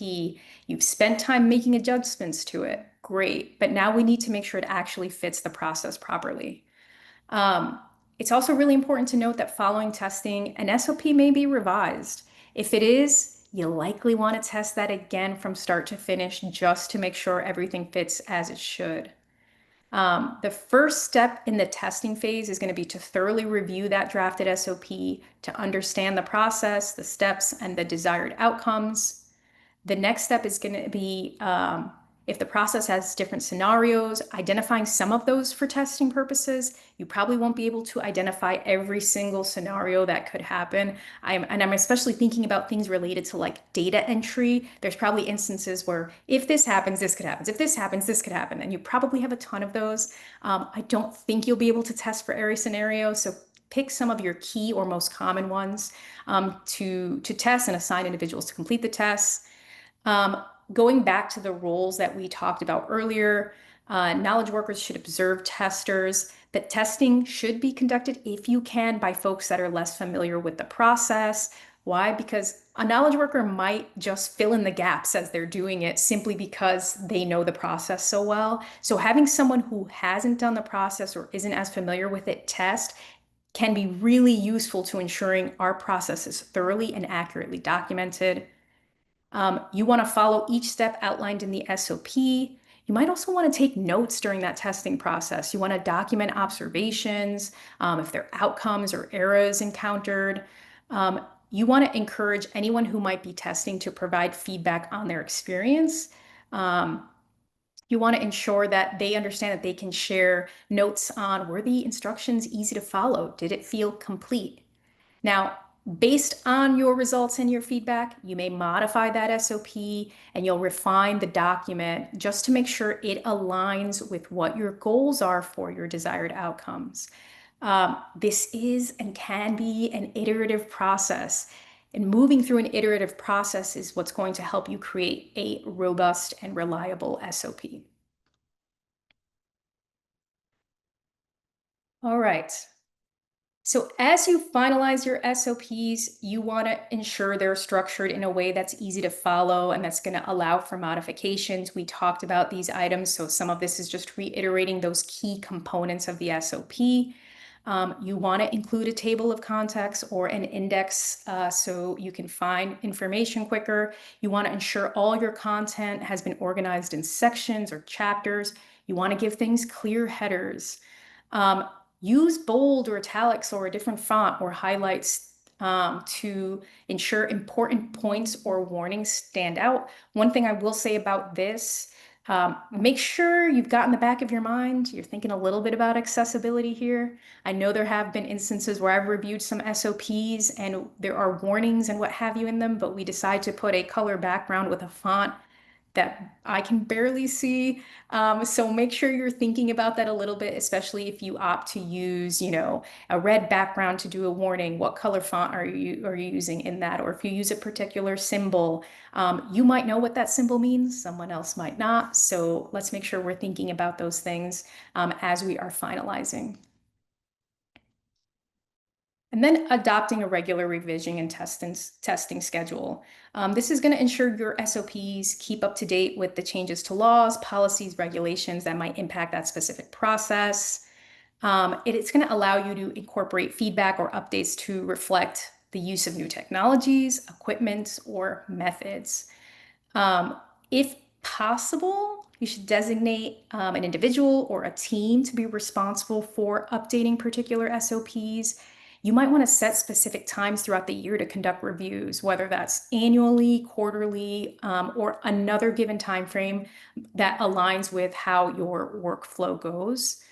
You've spent time making adjustments to it. Great. But now we need to make sure it actually fits the process properly. It's also really important to note that following testing, an SOP may be revised. If it is, you likely want to test that again from start to finish just to make sure everything fits as it should. The first step in the testing phase is going to be to thoroughly review that drafted SOP to understand the process, the steps, and the desired outcomes. The next step is going to be if the process has different scenarios, identifying some of those for testing purposes. You probably won't be able to identify every single scenario that could happen. I'm especially thinking about things related to like data entry. There's probably instances where if this happens, this could happen. If this happens, this could happen. And you probably have a ton of those. I don't think you'll be able to test for every scenario. So pick some of your key or most common ones to test and assign individuals to complete the tests. Going back to the roles that we talked about earlier, knowledge workers should observe testers, but testing should be conducted if you can by folks that are less familiar with the process. Why? Because a knowledge worker might just fill in the gaps as they're doing it simply because they know the process so well. So having someone who hasn't done the process or isn't as familiar with it test can be really useful to ensuring our process is thoroughly and accurately documented. You want to follow each step outlined in the SOP. You might also want to take notes during that testing process. You want to document observations, if there are outcomes or errors encountered. You want to encourage anyone who might be testing to provide feedback on their experience. You want to ensure that they understand that they can share notes on were the instructions easy to follow? Did it feel complete? Now, based on your results and your feedback, you may modify that SOP and you'll refine the document just to make sure it aligns with what your goals are for your desired outcomes. This is and can be an iterative process. And moving through an iterative process is what's going to help you create a robust and reliable SOP. All right. So as you finalize your SOPs, you want to ensure they're structured in a way that's easy to follow and that's going to allow for modifications. We talked about these items, so some of this is just reiterating those key components of the SOP. You want to include a table of contents or an index so you can find information quicker. You want to ensure all your content has been organized in sections or chapters. You want to give things clear headers. Use bold or italics or a different font or highlights to ensure important points or warnings stand out. One thing I will say about this, make sure you've got in the back of your mind, you're thinking a little bit about accessibility here. I know there have been instances where I've reviewed some SOPs and there are warnings and what have you in them, but we decide to put a color background with a font that I can barely see. So make sure you're thinking about that a little bit, especially if you opt to use, a red background to do a warning. What color font are you using in that? Or if you use a particular symbol, you might know what that symbol means. Someone else might not. So let's make sure we're thinking about those things as we are finalizing. And then adopting a regular revision and testing schedule. This is going to ensure your SOPs keep up to date with the changes to laws, policies, regulations that might impact that specific process. It's going to allow you to incorporate feedback or updates to reflect the use of new technologies, equipment, or methods. If possible, you should designate an individual or a team to be responsible for updating particular SOPs. you might want to set specific times throughout the year to conduct reviews, whether that's annually, quarterly, or another given time frame that aligns with how your workflow goes.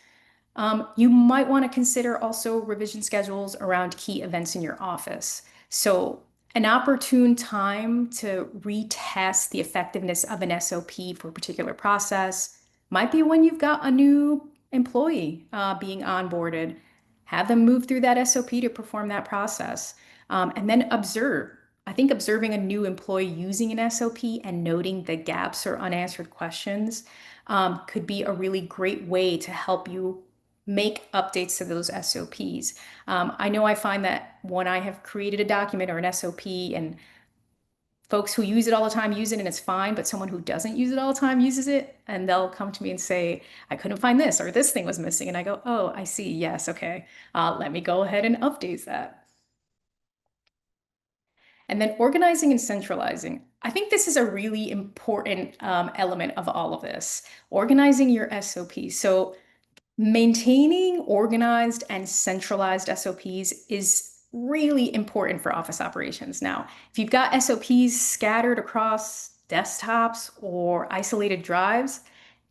You might want to consider also revision schedules around key events in your office. So an opportune time to retest the effectiveness of an SOP for a particular process might be when you've got a new employee being onboarded. Have them move through that SOP to perform that process. And then observe. I think observing a new employee using an SOP and noting the gaps or unanswered questions could be a really great way to help you make updates to those SOPs. I know I find that when I have created a document or an SOP and folks who use it all the time use it and it's fine, but someone who doesn't use it all the time uses it and they'll come to me and say, I couldn't find this or this thing was missing. And I go, oh, I see. Yes. Okay. Let me go ahead and update that. And then organizing and centralizing. I think this is a really important element of all of this. Organizing your SOPs. So maintaining organized and centralized SOPs is really important for office operations. Now, if you've got SOPs scattered across desktops or isolated drives,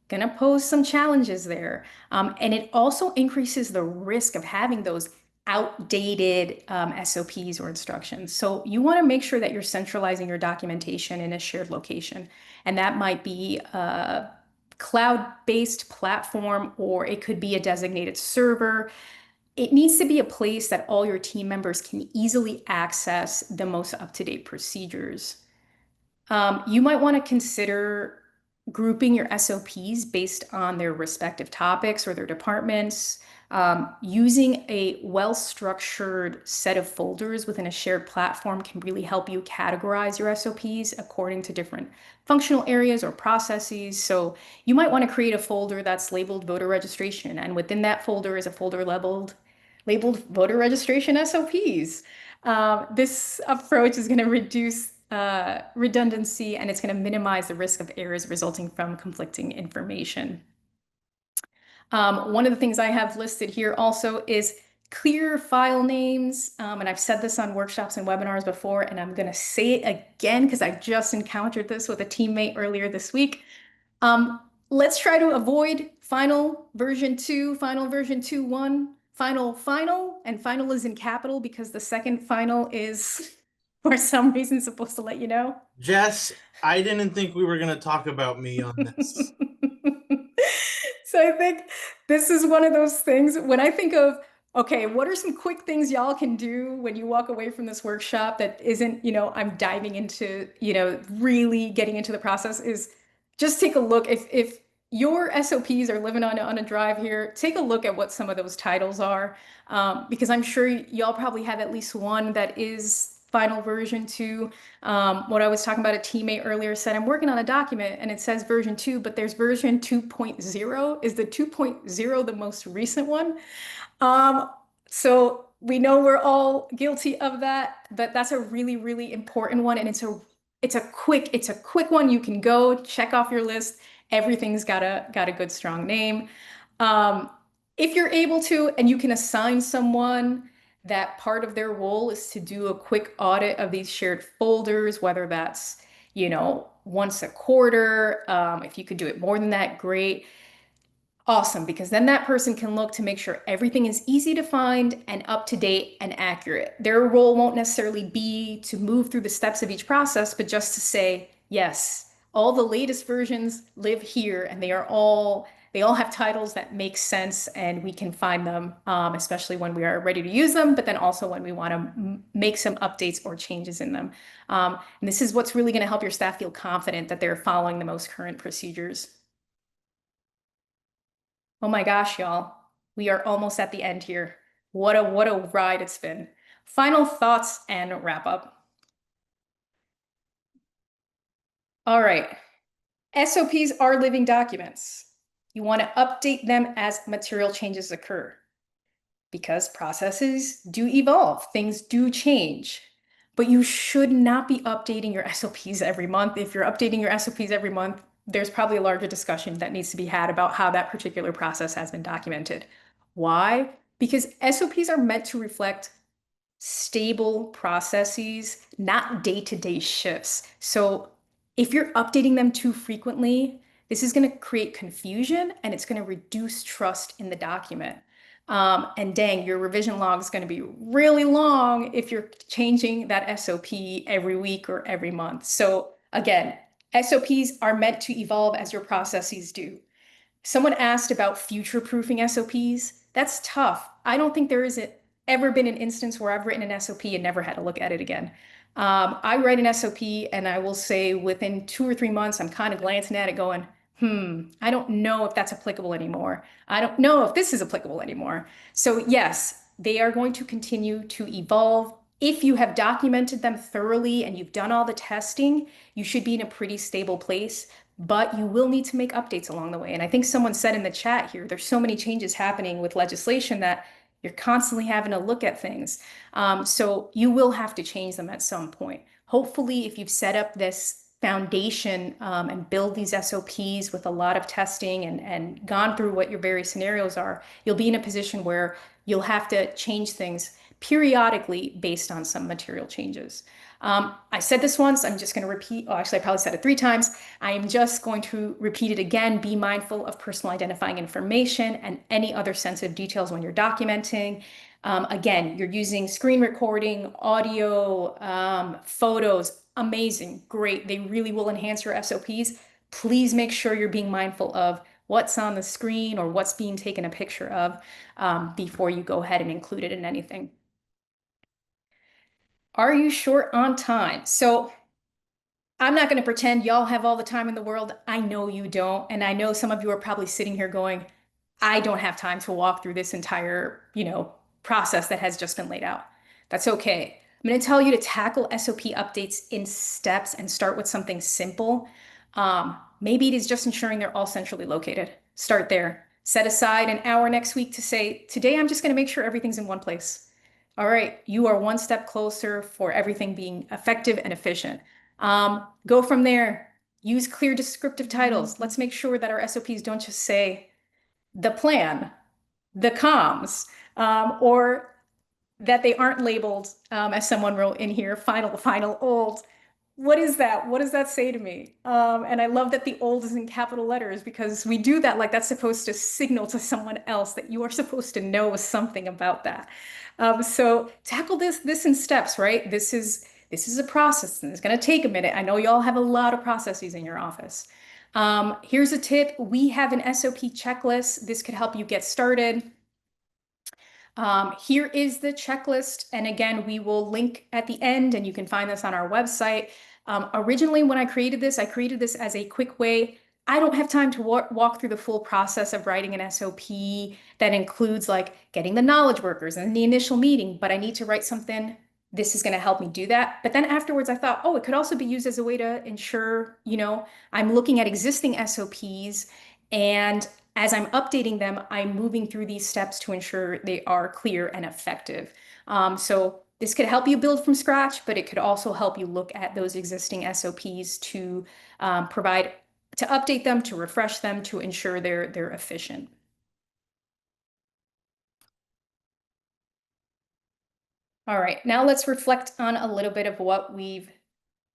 gonna pose some challenges there. And it also increases the risk of having those outdated SOPs or instructions. So you wanna make sure that you're centralizing your documentation in a shared location. And that might be a cloud-based platform, or it could be a designated server. It needs to be a place that all your team members can easily access the most up-to-date procedures. You might want to consider grouping your SOPs based on their respective topics or their departments. Using a well-structured set of folders within a shared platform can really help you categorize your SOPs according to different functional areas or processes. So you might want to create a folder that's labeled voter registration, and within that folder is a folder labeled voter registration SOPs. This approach is going to reduce redundancy, and it's going to minimize the risk of errors resulting from conflicting information. One of the things I have listed here also is clear file names. And I've said this on workshops and webinars before, and I'm going to say it again because I just encountered this with a teammate earlier this week. Let's try to avoid final version 2, final version 2.1, final, and final is in capital because the second final is for some reason supposed to let you know. Jess, I didn't think we were going to talk about me on this. So I think this is one of those things when I think of, okay, what are some quick things y'all can do when you walk away from this workshop that isn't, I'm diving into, really getting into the process, is just take a look. If your SOPs are living on a drive here, take a look at what some of those titles are, because I'm sure y'all probably have at least one that is final version 2. What I was talking about, a teammate earlier said, I'm working on a document and it says version 2, but there's version 2.0. Is the 2.0 the most recent one? So we know we're all guilty of that, but that's a really, really important one. And it's a quick one. You can go check off your list. Everything's got a good, strong name. If you're able to, and you can assign someone that part of their role is to do a quick audit of these shared folders, whether that's, once a quarter. If you could do it more than that, great. Awesome, because then that person can look to make sure everything is easy to find and up to date and accurate. Their role won't necessarily be to move through the steps of each process, but just to say, yes, all the latest versions live here and they all have titles that make sense and we can find them, especially when we are ready to use them, but then also when we want to make some updates or changes in them. And this is what's really going to help your staff feel confident that they're following the most current procedures. Oh my gosh, y'all, we are almost at the end here. What a ride it's been. Final thoughts and wrap up. All right, SOPs are living documents. You want to update them as material changes occur because processes do evolve, things do change, but you should not be updating your SOPs every month. If you're updating your SOPs every month, there's probably a larger discussion that needs to be had about how that particular process has been documented. Why? Because SOPs are meant to reflect stable processes, not day-to-day shifts. So if you're updating them too frequently, this is going to create confusion and it's going to reduce trust in the document. And dang, your revision log is going to be really long if you're changing that SOP every week or every month. So again, SOPs are meant to evolve as your processes do. Someone asked about future-proofing SOPs. That's tough. I don't think there is ever been an instance where I've written an SOP and never had to look at it again. I write an SOP and I will say within 2 or 3 months, I'm kind of glancing at it going, I don't know if that's applicable anymore. I don't know if this is applicable anymore. So yes, they are going to continue to evolve. If you have documented them thoroughly and you've done all the testing, you should be in a pretty stable place, but you will need to make updates along the way. And I think someone said in the chat here, there's so many changes happening with legislation that you're constantly having to look at things. So you will have to change them at some point. Hopefully, if you've set up this foundation and build these SOPs with a lot of testing and gone through what your various scenarios are, you'll be in a position where you'll have to change things periodically based on some material changes. I said this once, I'm just going to repeat. Oh, actually, I probably said it 3 times. I am just going to repeat it again. Be mindful of personal identifying information and any other sensitive details when you're documenting. Again, you're using screen recording, audio, photos. Amazing, great. They really will enhance your SOPs. Please make sure you're being mindful of what's on the screen or what's being taken a picture of before you go ahead and include it in anything. Are you short on time? So I'm not going to pretend y'all have all the time in the world. I know you don't. And I know some of you are probably sitting here going, I don't have time to walk through this entire, process that has just been laid out. That's okay. I'm going to tell you to tackle SOP updates in steps and start with something simple. Maybe it is just ensuring they're all centrally located. Start there. Set aside an hour next week to say, today I'm just going to make sure everything's in one place. All right, you are one step closer for everything being effective and efficient. Go from there. Use clear descriptive titles. Let's make sure that our SOPs don't just say the plan, the comms, or that they aren't labeled, as someone wrote in here, final, old. What is that? What does that say to me? And I love that the old is in capital letters because we do that like that's supposed to signal to someone else that you are supposed to know something about that. So tackle this in steps, right? This is a process and it's going to take a minute. I know y'all have a lot of processes in your office. Here's a tip. We have an SOP checklist. This could help you get started. Here is the checklist. And again, we will link at the end and you can find this on our website. Originally, when I created this as a quick way. I don't have time to walk through the full process of writing an SOP that includes like getting the knowledge workers and the initial meeting, but I need to write something. This is going to help me do that. But then afterwards, I thought, oh, it could also be used as a way to ensure, I'm looking at existing SOPs and as I'm updating them, I'm moving through these steps to ensure they are clear and effective. So this could help you build from scratch, but it could also help you look at those existing SOPs to update them, to refresh them, to ensure they're efficient. All right, now let's reflect on a little bit of what we've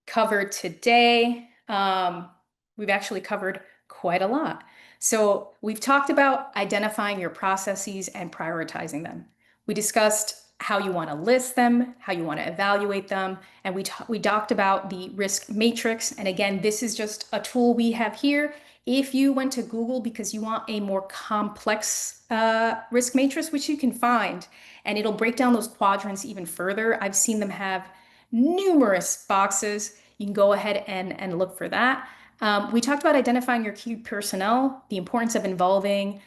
covered today. We've actually covered quite a lot. So we've talked about identifying your processes and prioritizing them. We discussed how you want to list them, how you want to evaluate them, and we talked about the risk matrix. And again, this is just a tool we have here. If you went to Google because you want a more complex risk matrix, which you can find, and it'll break down those quadrants even further. I've seen them have numerous boxes. You can go ahead and look for that. We talked about identifying your key personnel, the importance of involving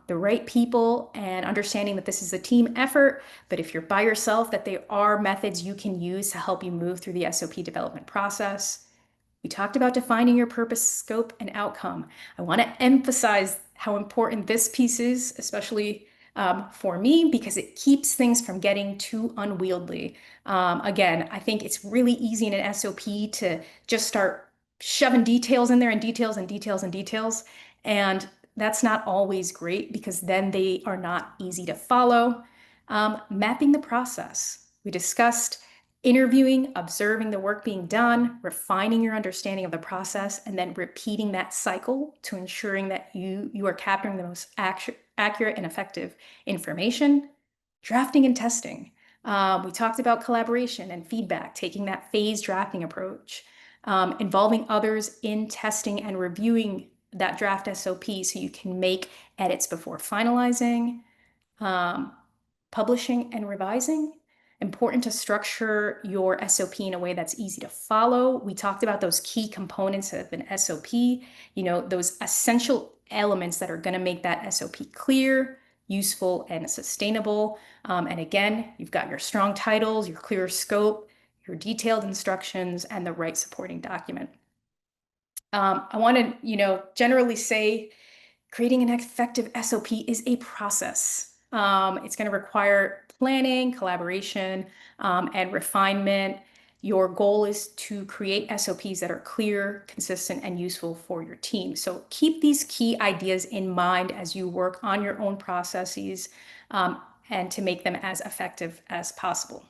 the right people and understanding that this is a team effort, but if you're by yourself, that there are methods you can use to help you move through the SOP development process. We talked about defining your purpose, scope, and outcome. I want to emphasize how important this piece is, especially for me, because it keeps things from getting too unwieldy. Again, I think it's really easy in an SOP to just start shoving details in there and details and details and details. And that's not always great because then they are not easy to follow. Mapping the process. We discussed interviewing, observing the work being done, refining your understanding of the process, and then repeating that cycle to ensuring that you are capturing the most accurate and effective information. Drafting and testing. We talked about collaboration and feedback, taking that phased drafting approach, involving others in testing and reviewing that draft SOP so you can make edits before finalizing, publishing and revising. Important to structure your SOP in a way that's easy to follow. We talked about those key components of an SOP, those essential elements that are going to make that SOP clear, useful, and sustainable. And again, you've got your strong titles, your clear scope, your detailed instructions, and the right supporting document. I want to, generally say creating an effective SOP is a process. It's going to require planning, collaboration, and refinement. Your goal is to create SOPs that are clear, consistent, and useful for your team. So keep these key ideas in mind as you work on your own processes and to make them as effective as possible.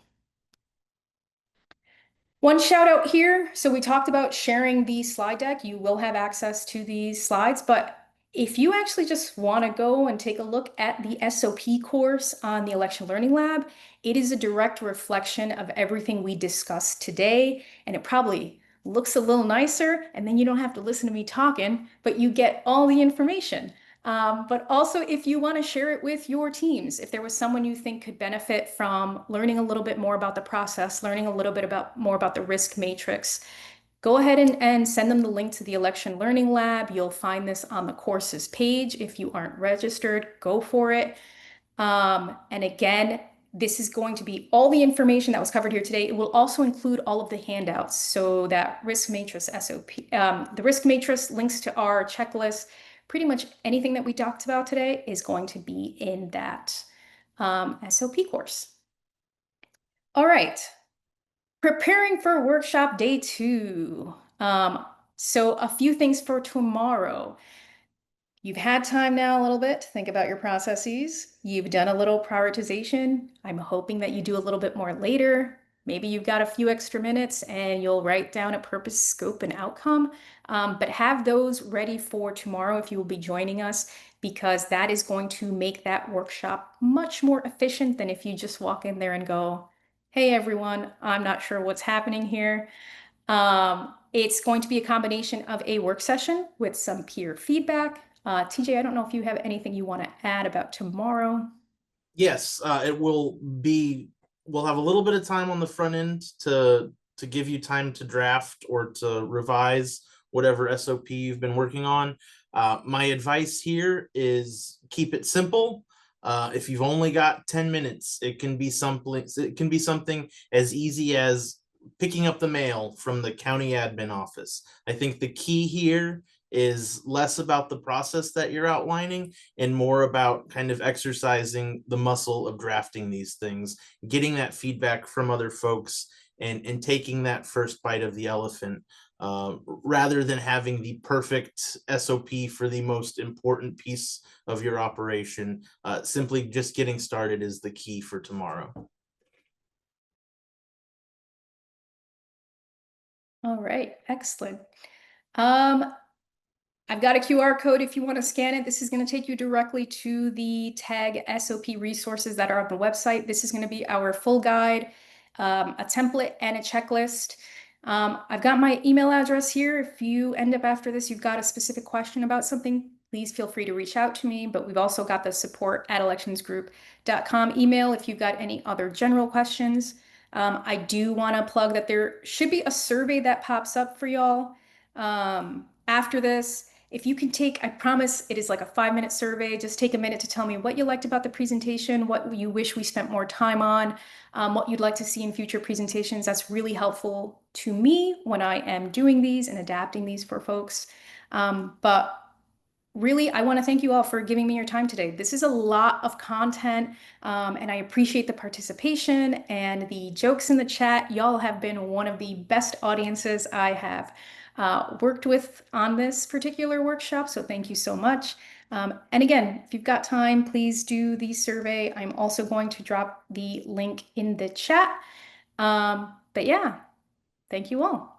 One shout out here. So we talked about sharing the slide deck. You will have access to these slides, but if you actually just want to go and take a look at the SOP course on the Election Learning Lab, it is a direct reflection of everything we discussed today, and it probably looks a little nicer, and then you don't have to listen to me talking, but you get all the information. But also, if you want to share it with your teams, if there was someone you think could benefit from learning a little bit more about the process, learning a little bit more about the risk matrix, go ahead and send them the link to the Election Learning Lab. You'll find this on the courses page. If you aren't registered, go for it. And again, this is going to be all the information that was covered here today. It will also include all of the handouts. So that risk matrix SOP, the risk matrix links to our checklist. Pretty much anything that we talked about today is going to be in that SOP course. All right. Preparing for workshop day 2. So a few things for tomorrow. You've had time now a little bit to think about your processes. You've done a little prioritization. I'm hoping that you do a little bit more later. Maybe you've got a few extra minutes and you'll write down a purpose, scope, and outcome. But have those ready for tomorrow if you will be joining us, because that is going to make that workshop much more efficient than if you just walk in there and go, hey everyone, I'm not sure what's happening here. It's going to be a combination of a work session with some peer feedback. TJ, I don't know if you have anything you want to add about tomorrow. Yes, it will be, we'll have a little bit of time on the front end to give you time to draft or to revise whatever SOP you've been working on. My advice here is keep it simple. If you've only got 10 minutes, it can be something as easy as picking up the mail from the county admin office. I think the key here is less about the process that you're outlining and more about kind of exercising the muscle of drafting these things, getting that feedback from other folks and taking that first bite of the elephant, rather than having the perfect SOP for the most important piece of your operation. Simply just getting started is the key for tomorrow. All right, excellent. I've got a QR code if you want to scan it. This is going to take you directly to the TAG SOP resources that are on the website. This is going to be our full guide, a template, and a checklist. I've got my email address here. If you end up after this, you've got a specific question about something, please feel free to reach out to me. But we've also got the support@electionsgroup.com email if you've got any other general questions. I do want to plug that there should be a survey that pops up for y'all after this. If you can take, I promise it is like a 5-minute survey. Just take a minute to tell me what you liked about the presentation, what you wish we spent more time on, what you'd like to see in future presentations. That's really helpful to me when I am doing these and adapting these for folks. But really, I want to thank you all for giving me your time today. This is a lot of content, and I appreciate the participation and the jokes in the chat. Y'all have been one of the best audiences I have worked with on this particular workshop, so thank you so much. And again, if you've got time, please do the survey. I'm also going to drop the link in the chat. But yeah, thank you all.